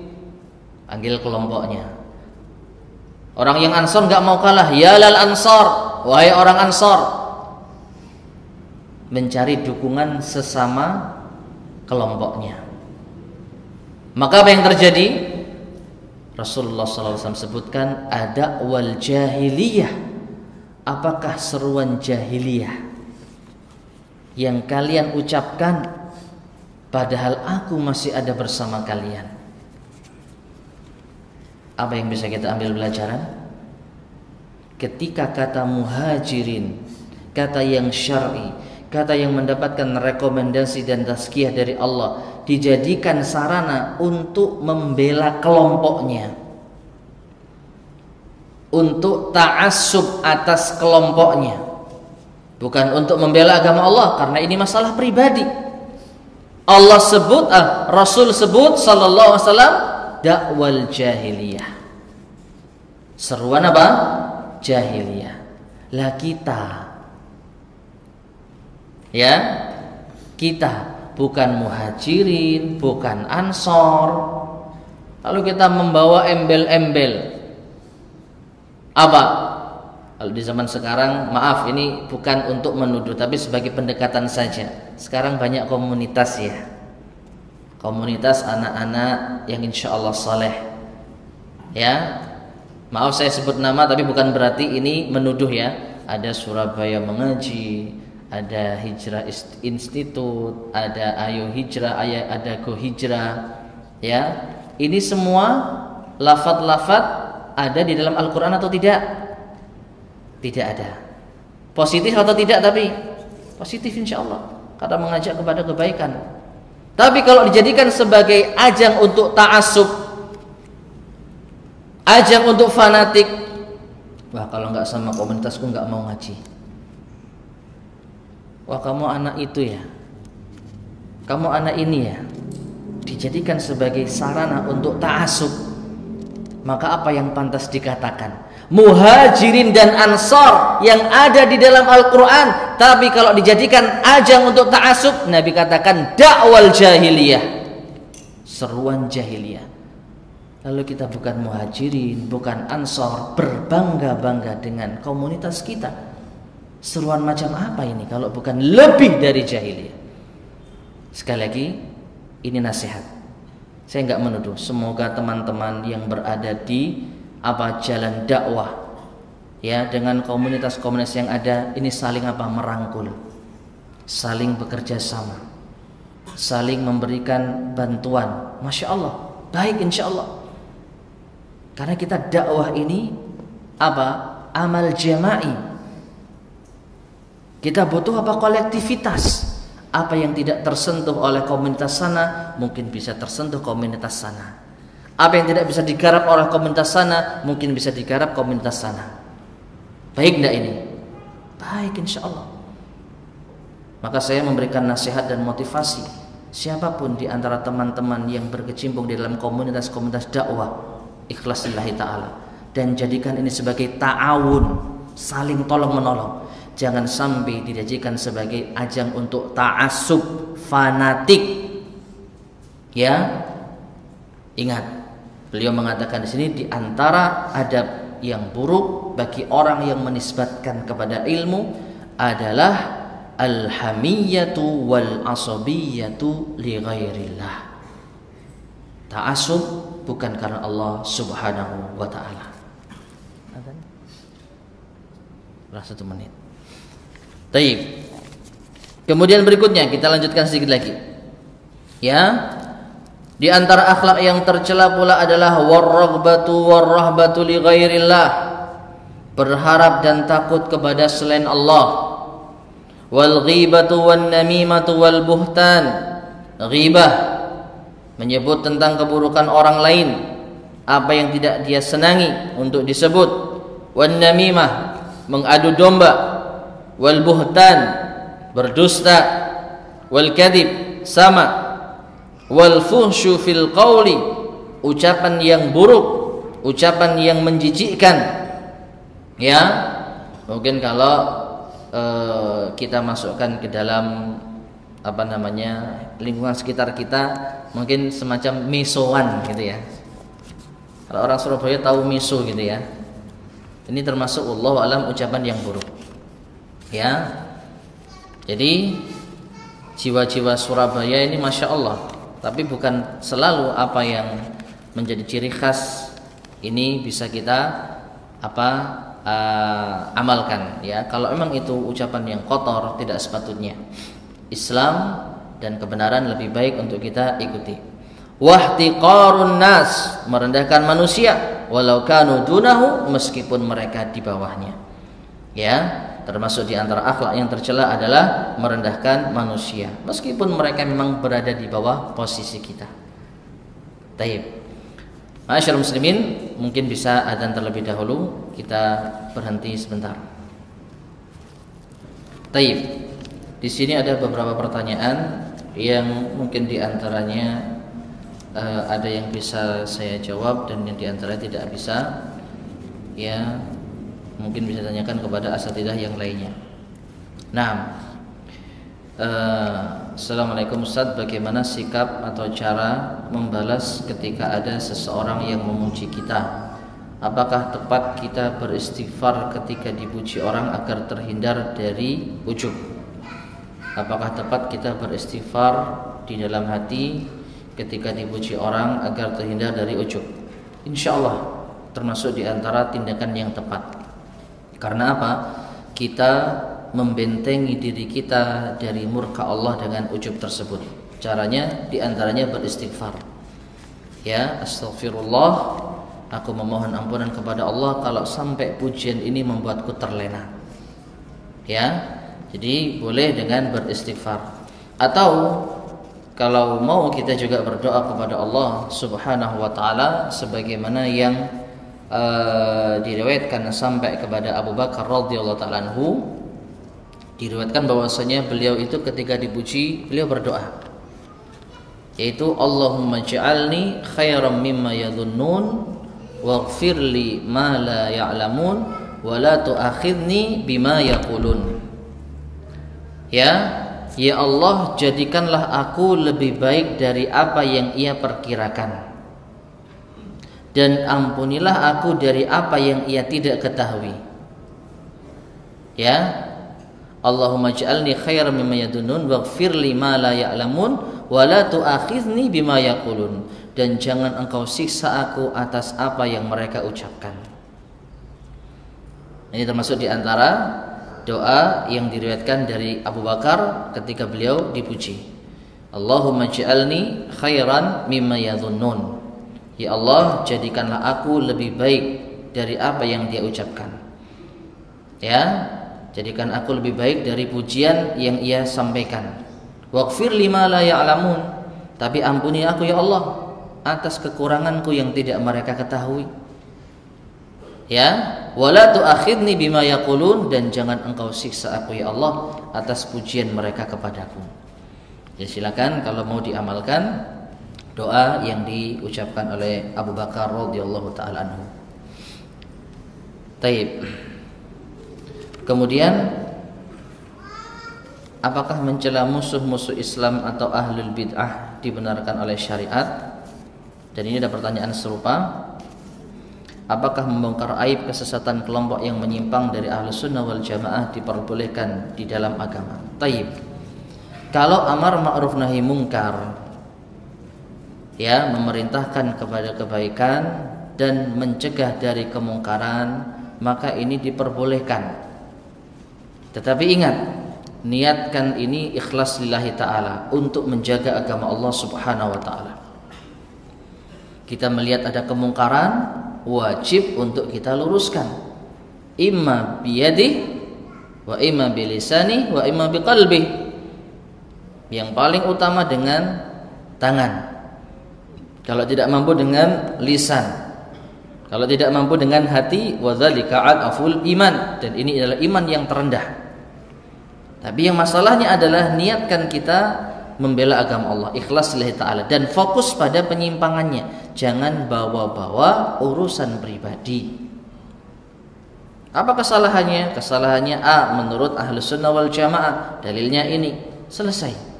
Speaker 1: panggil kelompoknya. Orang yang ansar nggak mau kalah, ya lal ansar, wahai orang ansar, mencari dukungan sesama kelompoknya. Maka apa yang terjadi? Rasulullah SAW sebutkan ada wal jahiliyah. Apakah seruan jahiliyah yang kalian ucapkan padahal aku masih ada bersama kalian? Apa yang bisa kita ambil pelajaran? Ketika kata muhajirin, kata yang syar'i, kata yang mendapatkan rekomendasi dan tazkiyah dari Allah, dijadikan sarana untuk membela kelompoknya, untuk ta'assub atas kelompoknya, bukan untuk membela agama Allah, karena ini masalah pribadi. Allah sebut, Rasul sebut sallallahu alaihi wasallam dakwal jahiliyah. Seruan apa? Jahiliyah. Lah kita, ya, kita bukan muhajirin, bukan ansor, lalu kita membawa embel-embel apa? Kalau di zaman sekarang, maaf ini bukan untuk menuduh, tapi sebagai pendekatan saja. Sekarang banyak komunitas ya, komunitas anak-anak yang insya Allah saleh, ya. Maaf saya sebut nama, tapi bukan berarti ini menuduh ya. Ada Surabaya Mengaji, ada Hijrah Institute, ada Ayo Hijrah, ada Go Hijrah, ya. Ini semua lafaz-lafaz ada di dalam Al-Quran atau tidak? Tidak ada. Positif atau tidak? Tapi positif insya Allah, karena mengajak kepada kebaikan. Tapi kalau dijadikan sebagai ajang untuk ta'assub, ajang untuk fanatik, wah kalau nggak sama komunitasku nggak mau ngaji. Wah kamu anak itu ya, kamu anak ini ya, dijadikan sebagai sarana untuk ta'assub. Maka apa yang pantas dikatakan? Muhajirin dan ansor yang ada di dalam Al-Quran, tapi kalau dijadikan ajang untuk ta'assub, Nabi katakan dakwal jahiliyah, seruan jahiliyah. Lalu kita bukan muhajirin, bukan ansor, berbangga-bangga dengan komunitas kita. Seruan macam apa ini kalau bukan lebih dari jahiliyah? Sekali lagi, ini nasihat. Saya enggak menuduh. Semoga teman-teman yang berada di jalan dakwah, ya, dengan komunitas-komunitas yang ada ini saling merangkul, saling bekerja sama, saling memberikan bantuan. Masya Allah, baik insya Allah. Karena kita dakwah ini amal jama'i. Kita butuh kolektivitas. Apa yang tidak tersentuh oleh komunitas sana mungkin bisa tersentuh komunitas sana. Apa yang tidak bisa digarap oleh komunitas sana mungkin bisa digarap komunitas sana. Baik enggak ini? Baik insya Allah. Maka saya memberikan nasihat dan motivasi, siapapun di antara teman-teman yang berkecimpung di dalam komunitas-komunitas dakwah, ikhlasillahi ta'ala, dan jadikan ini sebagai ta'awun, saling tolong menolong. Jangan sampai dijadikan sebagai ajang untuk ta'assub, fanatik. Ya, ingat, beliau mengatakan di sini di antara adab yang buruk bagi orang yang menisbatkan kepada ilmu adalah al-hamiyatu wal asabiyatu li ghairillah. Ta'assub bukan karena Allah Subhanahu wa taala. Berapa 1 menit? Taib. Kemudian berikutnya kita lanjutkan sedikit lagi. Ya. Di antara akhlak yang tercela pula adalah warraghbatu warrahbatu li ghairillah. Berharap dan takut kepada selain Allah. Wal ghibatu wan namimatu wal buhtan. Ghibah, menyebut tentang keburukan orang lain, apa yang tidak dia senangi untuk disebut. Wan namimah, mengadu domba. Wal buhtan, berdusta. Wal kadhib, sama. Wal fuhsyu fil qawli, ucapan yang buruk, ucapan yang menjijikkan. Ya, mungkin kalau kita masukkan ke dalam lingkungan sekitar kita, mungkin semacam misoan gitu ya. Kalau orang Surabaya tahu miso gitu ya. Ini termasuk wallahu alam ucapan yang buruk. Ya, jadi jiwa-jiwa Surabaya ini masya Allah tapi bukan selalu apa yang menjadi ciri khas ini bisa kita amalkan ya. Kalau memang itu ucapan yang kotor, tidak sepatutnya. Islam dan kebenaran lebih baik untuk kita ikuti. Wahtiqarun nas, merendahkan manusia, walau kanu dunahu, meskipun mereka di bawahnya. Ya, termasuk di antara akhlak yang tercela adalah merendahkan manusia, meskipun mereka memang berada di bawah posisi kita. Taib. Ma'asyiral muslimin, mungkin bisa adzan terlebih dahulu, kita berhenti sebentar. Taib. Di sini ada beberapa pertanyaan yang mungkin di antaranya ada yang bisa saya jawab dan yang diantaranya tidak bisa. Ya, mungkin bisa tanyakan kepada asatidzah yang lainnya. Nah, Assalamualaikum Ustaz, bagaimana sikap atau cara membalas ketika ada seseorang yang memuji kita? Apakah tepat kita beristighfar ketika dipuji orang agar terhindar dari ujub? Apakah tepat kita beristighfar di dalam hati ketika dipuji orang agar terhindar dari ujub? Insyaallah termasuk di antara tindakan yang tepat. Karena apa? Kita membentengi diri kita dari murka Allah dengan ujub tersebut. Caranya di antaranya beristighfar. Ya, astagfirullah, aku memohon ampunan kepada Allah kalau sampai pujian ini membuatku terlena. Ya, jadi boleh dengan beristighfar. Atau kalau mau kita juga berdoa kepada Allah Subhanahu wa taala sebagaimana yang diriwayatkan sampai kepada Abu Bakar radhiyallahu taala anhu. Diriwayatkan bahwasanya beliau itu ketika dipuji beliau berdoa, yaitu Allahumma ja'alni khairam mimma yadhunnun waghfirli ma la ya'lamun wa la tu'akhidni bima yaqulun. Ya Allah, jadikanlah aku lebih baik dari apa yang ia perkirakan, dan ampunilah aku dari apa yang ia tidak ketahui. Ya, Allahumma ja'alni khairan mimma yadunnun waghfirli ma la ya'lamun wa la tu'akhidni bima yaqulun, dan jangan engkau siksa aku atas apa yang mereka ucapkan. Ini termasuk di antara doa yang diriwayatkan dari Abu Bakar ketika beliau dipuji. Allahumma ja'alni khairan mimma yadhunnun. Ya Allah, jadikanlah aku lebih baik dari apa yang dia ucapkan. Ya, jadikan aku lebih baik dari pujian yang ia sampaikan. Waghfir lima la ya'lamun, tapi ampuni aku ya Allah atas kekuranganku yang tidak mereka ketahui. Ya, wala tu'akhidni bima yaqulun, dan jangan engkau siksa aku ya Allah atas pujian mereka kepadaku. Ya, silakan kalau mau diamalkan doa yang diucapkan oleh Abu Bakar radhiyallahu taala anhu. Taib. Kemudian, apakah mencela musuh-musuh Islam atau ahlul bid'ah dibenarkan oleh syariat? Dan ini ada pertanyaan serupa. Apakah membongkar aib kesesatan kelompok yang menyimpang dari Ahlus Sunnah wal Jamaah diperbolehkan di dalam agama? Taib. Kalau amar ma'ruf nahi mungkar, ya, memerintahkan kepada kebaikan dan mencegah dari kemungkaran, maka ini diperbolehkan. Tetapi ingat, niatkan ini ikhlas lillahi ta'ala, untuk menjaga agama Allah subhanahu wa ta'ala. Kita melihat ada kemungkaran, wajib untuk kita luruskan, imma biyadih wa imma bilisani wa imma biqalbih. Yang paling utama dengan tangan, kalau tidak mampu dengan lisan, kalau tidak mampu dengan hati, wa dzalika adaful iman, dan ini adalah iman yang terendah. Tapi yang masalahnya adalah niatkan kita membela agama Allah, ikhlas lillahi ta'ala, dan fokus pada penyimpangannya. Jangan bawa-bawa urusan pribadi. Apa kesalahannya? Kesalahannya A menurut Ahlus Sunnah wal Jamaah, dalilnya ini, selesai.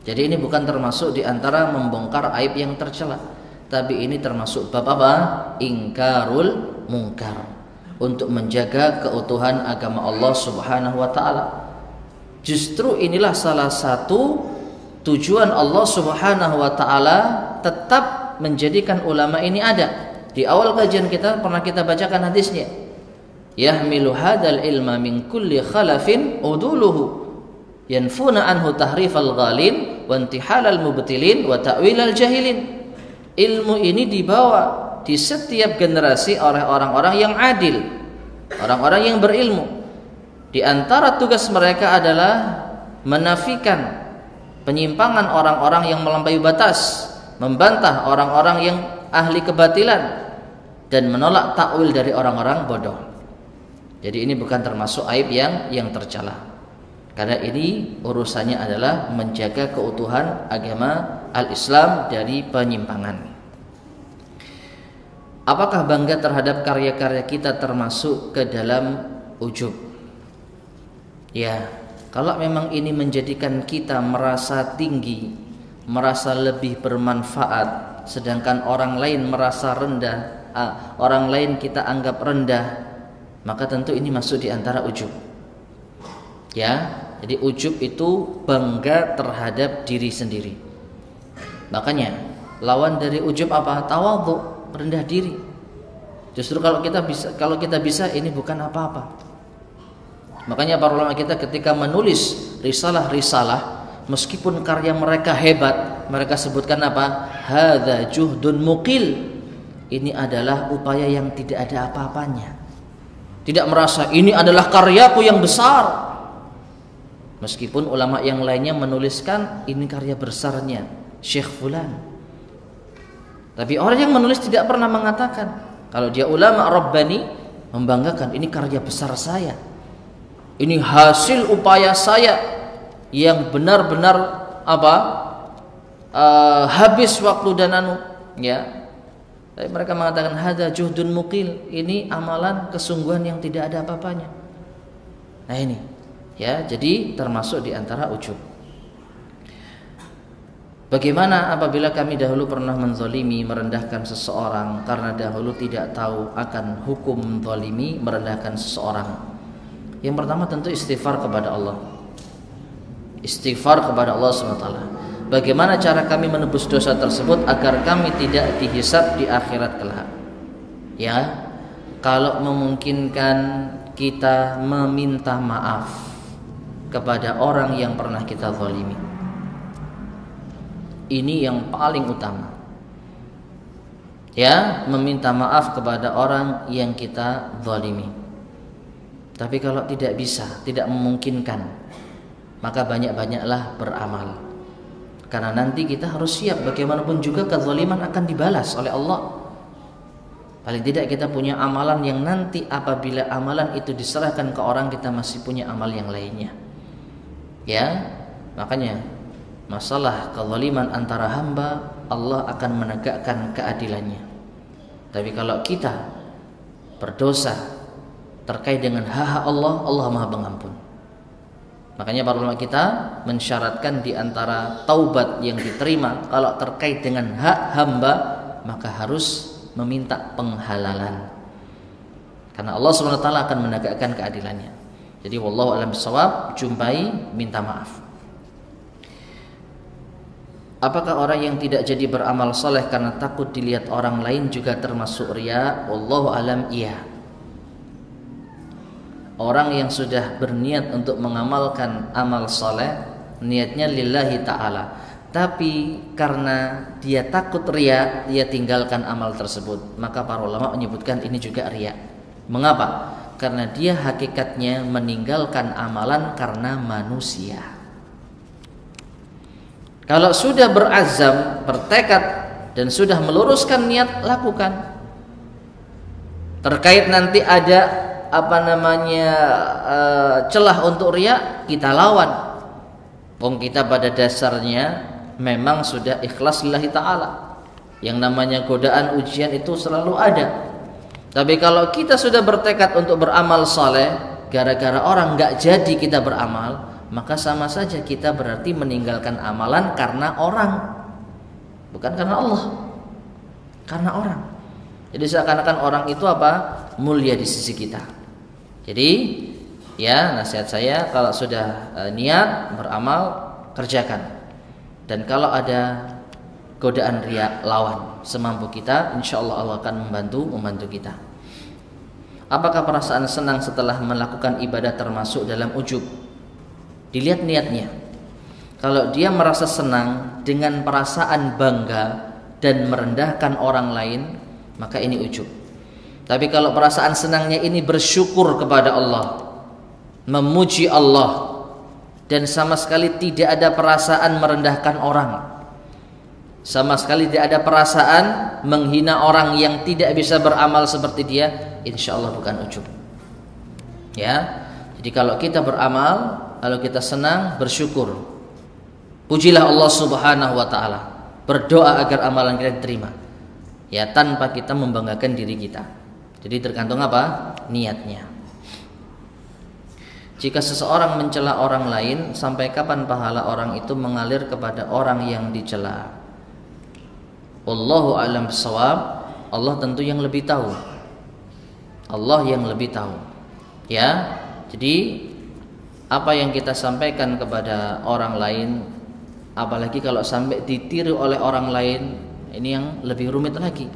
Speaker 1: Jadi ini bukan termasuk di antara membongkar aib yang tercela, tapi ini termasuk bab apa? Ingkarul mungkar, untuk menjaga keutuhan agama Allah subhanahu wa ta'ala. Justru inilah salah satu tujuan Allah Subhanahu wa taala tetap menjadikan ulama ini ada. Di awal kajian kita pernah kita bacakan hadisnya. Yahmilu hadzal ilma min kulli khalafin uduluhu yanfuna anhu tahrifal ghalin wa intihalal mubtilin wa ta'wilal jahilin. Ilmu ini dibawa di setiap generasi oleh orang-orang yang adil, orang-orang yang berilmu. Di antara tugas mereka adalah menafikan penyimpangan orang-orang yang melampaui batas, membantah orang-orang yang ahli kebatilan, dan menolak takwil dari orang-orang bodoh. Jadi ini bukan termasuk aib yang tercela, karena ini urusannya adalah menjaga keutuhan agama al-Islam dari penyimpangan. Apakah bangga terhadap karya-karya kita termasuk ke dalam ujub? Ya, kalau memang ini menjadikan kita merasa tinggi, merasa lebih bermanfaat, sedangkan orang lain merasa rendah, orang lain kita anggap rendah, maka tentu ini masuk di antara ujub. Ya, jadi ujub itu bangga terhadap diri sendiri. Makanya lawan dari ujub apa? Tawadhu, rendah diri. Justru kalau kita bisa ini bukan apa-apa. Makanya para ulama kita ketika menulis risalah-risalah, meskipun karya mereka hebat, mereka sebutkan apa? Hadza juhdun muqil. Ini adalah upaya yang tidak ada apa-apanya. Tidak merasa ini adalah karyaku yang besar. Meskipun ulama yang lainnya menuliskan ini karya besarnya Syekh Fulan. Tapi orang yang menulis tidak pernah mengatakan, kalau dia ulama Rabbani, membanggakan ini karya besar saya. Ini hasil upaya saya yang benar-benar habis waktu dan ya. Tapi mereka mengatakan hadza juhdun muqil, ini amalan kesungguhan yang tidak ada apa-apanya. Nah ini, ya, jadi termasuk di antara ujub. Bagaimana apabila kami dahulu pernah menzalimi, merendahkan seseorang karena dahulu tidak tahu akan hukum zalimi, merendahkan seseorang? Yang pertama tentu istighfar kepada Allah. Istighfar kepada Allah SWT. Bagaimana cara kami menebus dosa tersebut agar kami tidak dihisab di akhirat kelak? Ya, kalau memungkinkan kita meminta maaf kepada orang yang pernah kita zalimi. Ini yang paling utama. Ya, meminta maaf kepada orang yang kita zalimi. Tapi kalau tidak bisa, tidak memungkinkan, maka banyak-banyaklah beramal. Karena nanti kita harus siap, bagaimanapun juga kezaliman akan dibalas oleh Allah. Paling tidak kita punya amalan yang nanti apabila amalan itu diserahkan ke orang, kita masih punya amal yang lainnya. Ya, makanya masalah kezaliman antara hamba, Allah akan menegakkan keadilannya. Tapi kalau kita berdosa terkait dengan hak Allah, Allah Maha Pengampun. Makanya para ulama kita mensyaratkan di antara taubat yang diterima kalau terkait dengan hak hamba, maka harus meminta penghalalan. Karena Allah SWT akan menegakkan keadilannya. Jadi wallahu a'lam bishawab, jumpai minta maaf. Apakah orang yang tidak jadi beramal soleh karena takut dilihat orang lain juga termasuk riya? Wallahu a'lam, iya. Orang yang sudah berniat untuk mengamalkan amal soleh, niatnya lillahi ta'ala, tapi karena dia takut riya, dia tinggalkan amal tersebut, maka para ulama menyebutkan ini juga riya. Mengapa? Karena dia hakikatnya meninggalkan amalan karena manusia. Kalau sudah berazam, bertekad, dan sudah meluruskan niat, lakukan. Terkait nanti ada celah untuk riya, kita lawan. Wong kita pada dasarnya memang sudah ikhlas lillahi ta'ala. Yang namanya godaan ujian itu selalu ada. Tapi kalau kita sudah bertekad untuk beramal saleh, gara-gara orang gak jadi kita beramal, maka sama saja kita berarti meninggalkan amalan karena orang, bukan karena Allah, karena orang. Jadi seakan-akan orang itu mulia di sisi kita. Jadi ya, nasihat saya, kalau sudah niat beramal, kerjakan. Dan kalau ada godaan riya, lawan semampu kita, insyaallah Allah akan membantu kita. Apakah perasaan senang setelah melakukan ibadah termasuk dalam ujub? Dilihat niatnya. Kalau dia merasa senang dengan perasaan bangga dan merendahkan orang lain, maka ini ujub. Tapi kalau perasaan senangnya ini bersyukur kepada Allah, memuji Allah, dan sama sekali tidak ada perasaan merendahkan orang, sama sekali tidak ada perasaan menghina orang yang tidak bisa beramal seperti dia, insya Allah bukan ujub. Ya, jadi kalau kita beramal, kalau kita senang, bersyukur, pujilah Allah Subhanahu wa Ta'ala, berdoa agar amalan kita diterima, ya, tanpa kita membanggakan diri kita. Jadi tergantung apa? Niatnya. Jika seseorang mencela orang lain, sampai kapan pahala orang itu mengalir kepada orang yang dicela? Wallahu a'lam bishawab. Allah tentu yang lebih tahu. Allah yang lebih tahu. Ya. Jadi apa yang kita sampaikan kepada orang lain, apalagi kalau sampai ditiru oleh orang lain, ini yang lebih rumit lagi.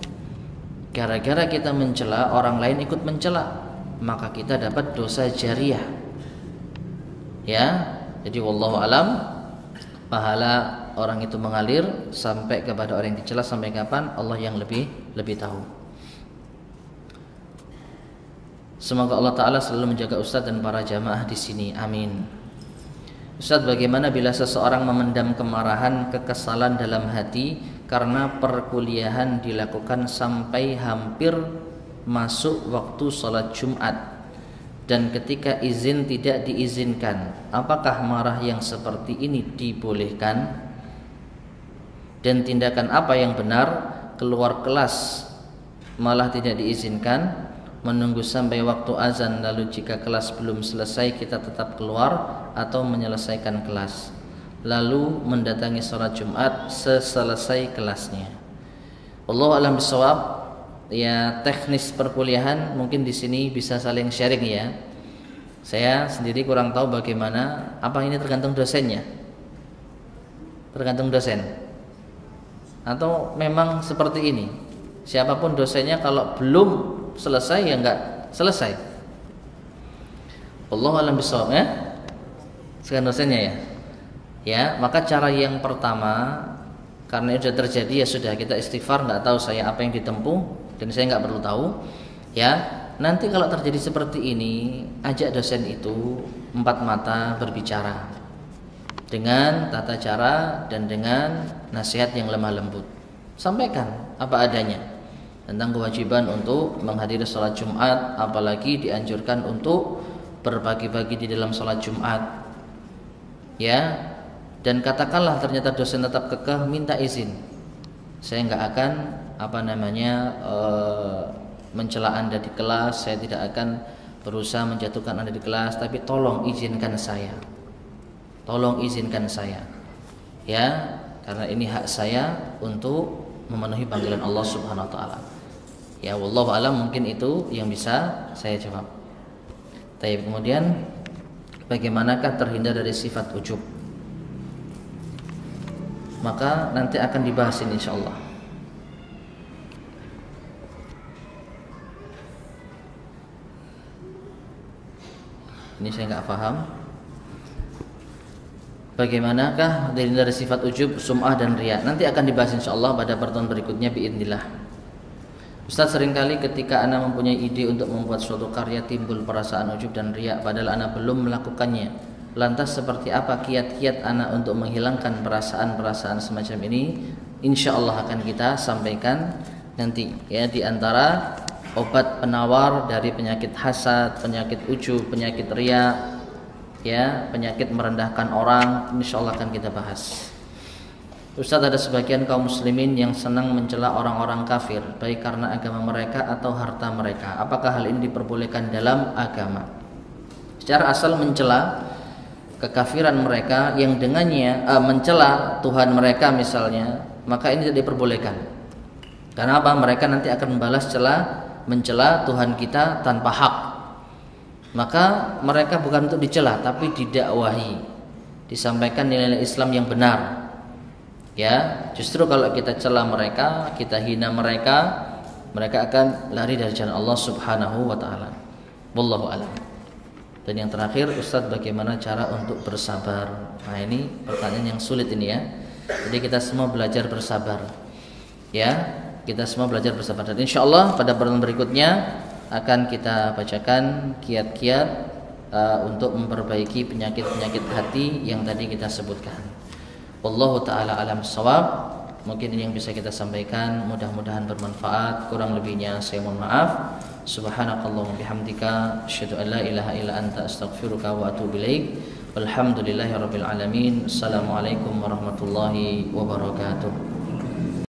Speaker 1: Gara-gara kita mencela, orang lain ikut mencela, maka kita dapat dosa jariah. Ya. Jadi wallahu a'lam, pahala orang itu mengalir sampai kepada orang yang dicela sampai kapan, Allah yang lebih tahu. Semoga Allah Ta'ala selalu menjaga Ustadz dan para jamaah di sini, amin. Ustadz, bagaimana bila seseorang memendam kemarahan, kekesalan dalam hati karena perkuliahan dilakukan sampai hampir masuk waktu sholat Jumat, dan ketika izin tidak diizinkan, apakah marah yang seperti ini dibolehkan? Dan tindakan apa yang benar? Keluar kelas malah tidak diizinkan, menunggu sampai waktu azan, lalu jika kelas belum selesai kita tetap keluar, atau menyelesaikan kelas lalu mendatangi sholat Jumat seselesai kelasnya. Wallahu a'lam bishawab. Ya, teknis perkuliahan mungkin di sini bisa saling sharing ya. Saya sendiri kurang tahu bagaimana, apa ini tergantung dosennya, tergantung dosen, atau memang seperti ini, siapapun dosennya kalau belum selesai ya enggak selesai. Wallahu a'lam bishawab ya. Sekarang dosennya ya. Ya, maka cara yang pertama, karena itu sudah terjadi ya sudah, kita istighfar, enggak tahu saya apa yang ditempuh dan saya enggak perlu tahu. Ya, nanti kalau terjadi seperti ini, ajak dosen itu empat mata berbicara dengan tata cara dan dengan nasihat yang lemah lembut. Sampaikan apa adanya tentang kewajiban untuk menghadiri sholat Jumat, apalagi dianjurkan untuk berbagi-bagi di dalam sholat Jumat. Ya, dan katakanlah ternyata dosen tetap kekeh, minta izin. Saya nggak akan mencela Anda di kelas, saya tidak akan berusaha menjatuhkan Anda di kelas, tapi tolong izinkan saya. Tolong izinkan saya. Ya, karena ini hak saya untuk memenuhi panggilan Allah Subhanahu wa taala. Ya, wallahu a'lam, mungkin itu yang bisa saya jawab. Tapi kemudian bagaimanakah terhindar dari sifat ujub? Maka nanti akan dibahas ini insyaallah. Ini saya nggak paham. Bagaimanakah dari sifat ujub, sum'ah dan riya? Nanti akan dibahas insyaallah pada pertemuan berikutnya biidznillah. Ustaz, seringkali ketika ana mempunyai ide untuk membuat suatu karya timbul perasaan ujub dan riya padahal ana belum melakukannya. Lantas seperti apa kiat-kiat ana untuk menghilangkan perasaan-perasaan semacam ini? Insyaallah akan kita sampaikan nanti ya, di antara obat penawar dari penyakit hasad, penyakit ujub, penyakit riya, ya, penyakit merendahkan orang, insyaallah akan kita bahas. Ustaz, ada sebagian kaum muslimin yang senang mencela orang-orang kafir, baik karena agama mereka atau harta mereka. Apakah hal ini diperbolehkan dalam agama? Secara asal mencela kekafiran mereka yang dengannya mencela Tuhan mereka misalnya, maka ini tidak diperbolehkan. Karena apa? Mereka nanti akan membalas mencela Tuhan kita tanpa hak. Maka mereka bukan untuk dicela, tapi didakwahi, disampaikan nilai Islam yang benar. Ya, justru kalau kita cela mereka, kita hina mereka, mereka akan lari dari jalan Allah Subhanahu wa taala. Wallahu a'lam. Dan yang terakhir, Ustadz, bagaimana cara untuk bersabar? Nah, ini pertanyaan yang sulit ini ya. Jadi kita semua belajar bersabar. Ya, kita semua belajar bersabar. Dan insyaallah pada pertemuan berikutnya akan kita bacakan kiat-kiat untuk memperbaiki penyakit-penyakit hati yang tadi kita sebutkan. Wallahu taala alam shawab. Mungkin ini yang bisa kita sampaikan, mudah-mudahan bermanfaat. Kurang lebihnya saya mohon maaf. Subhanakallahumma bihamdika asyhadu an la ilaha illa anta astaghfiruka wa atubu ilaik. Walhamdulillahirabbil alamin. Assalamualaikum warahmatullahi wabarakatuh.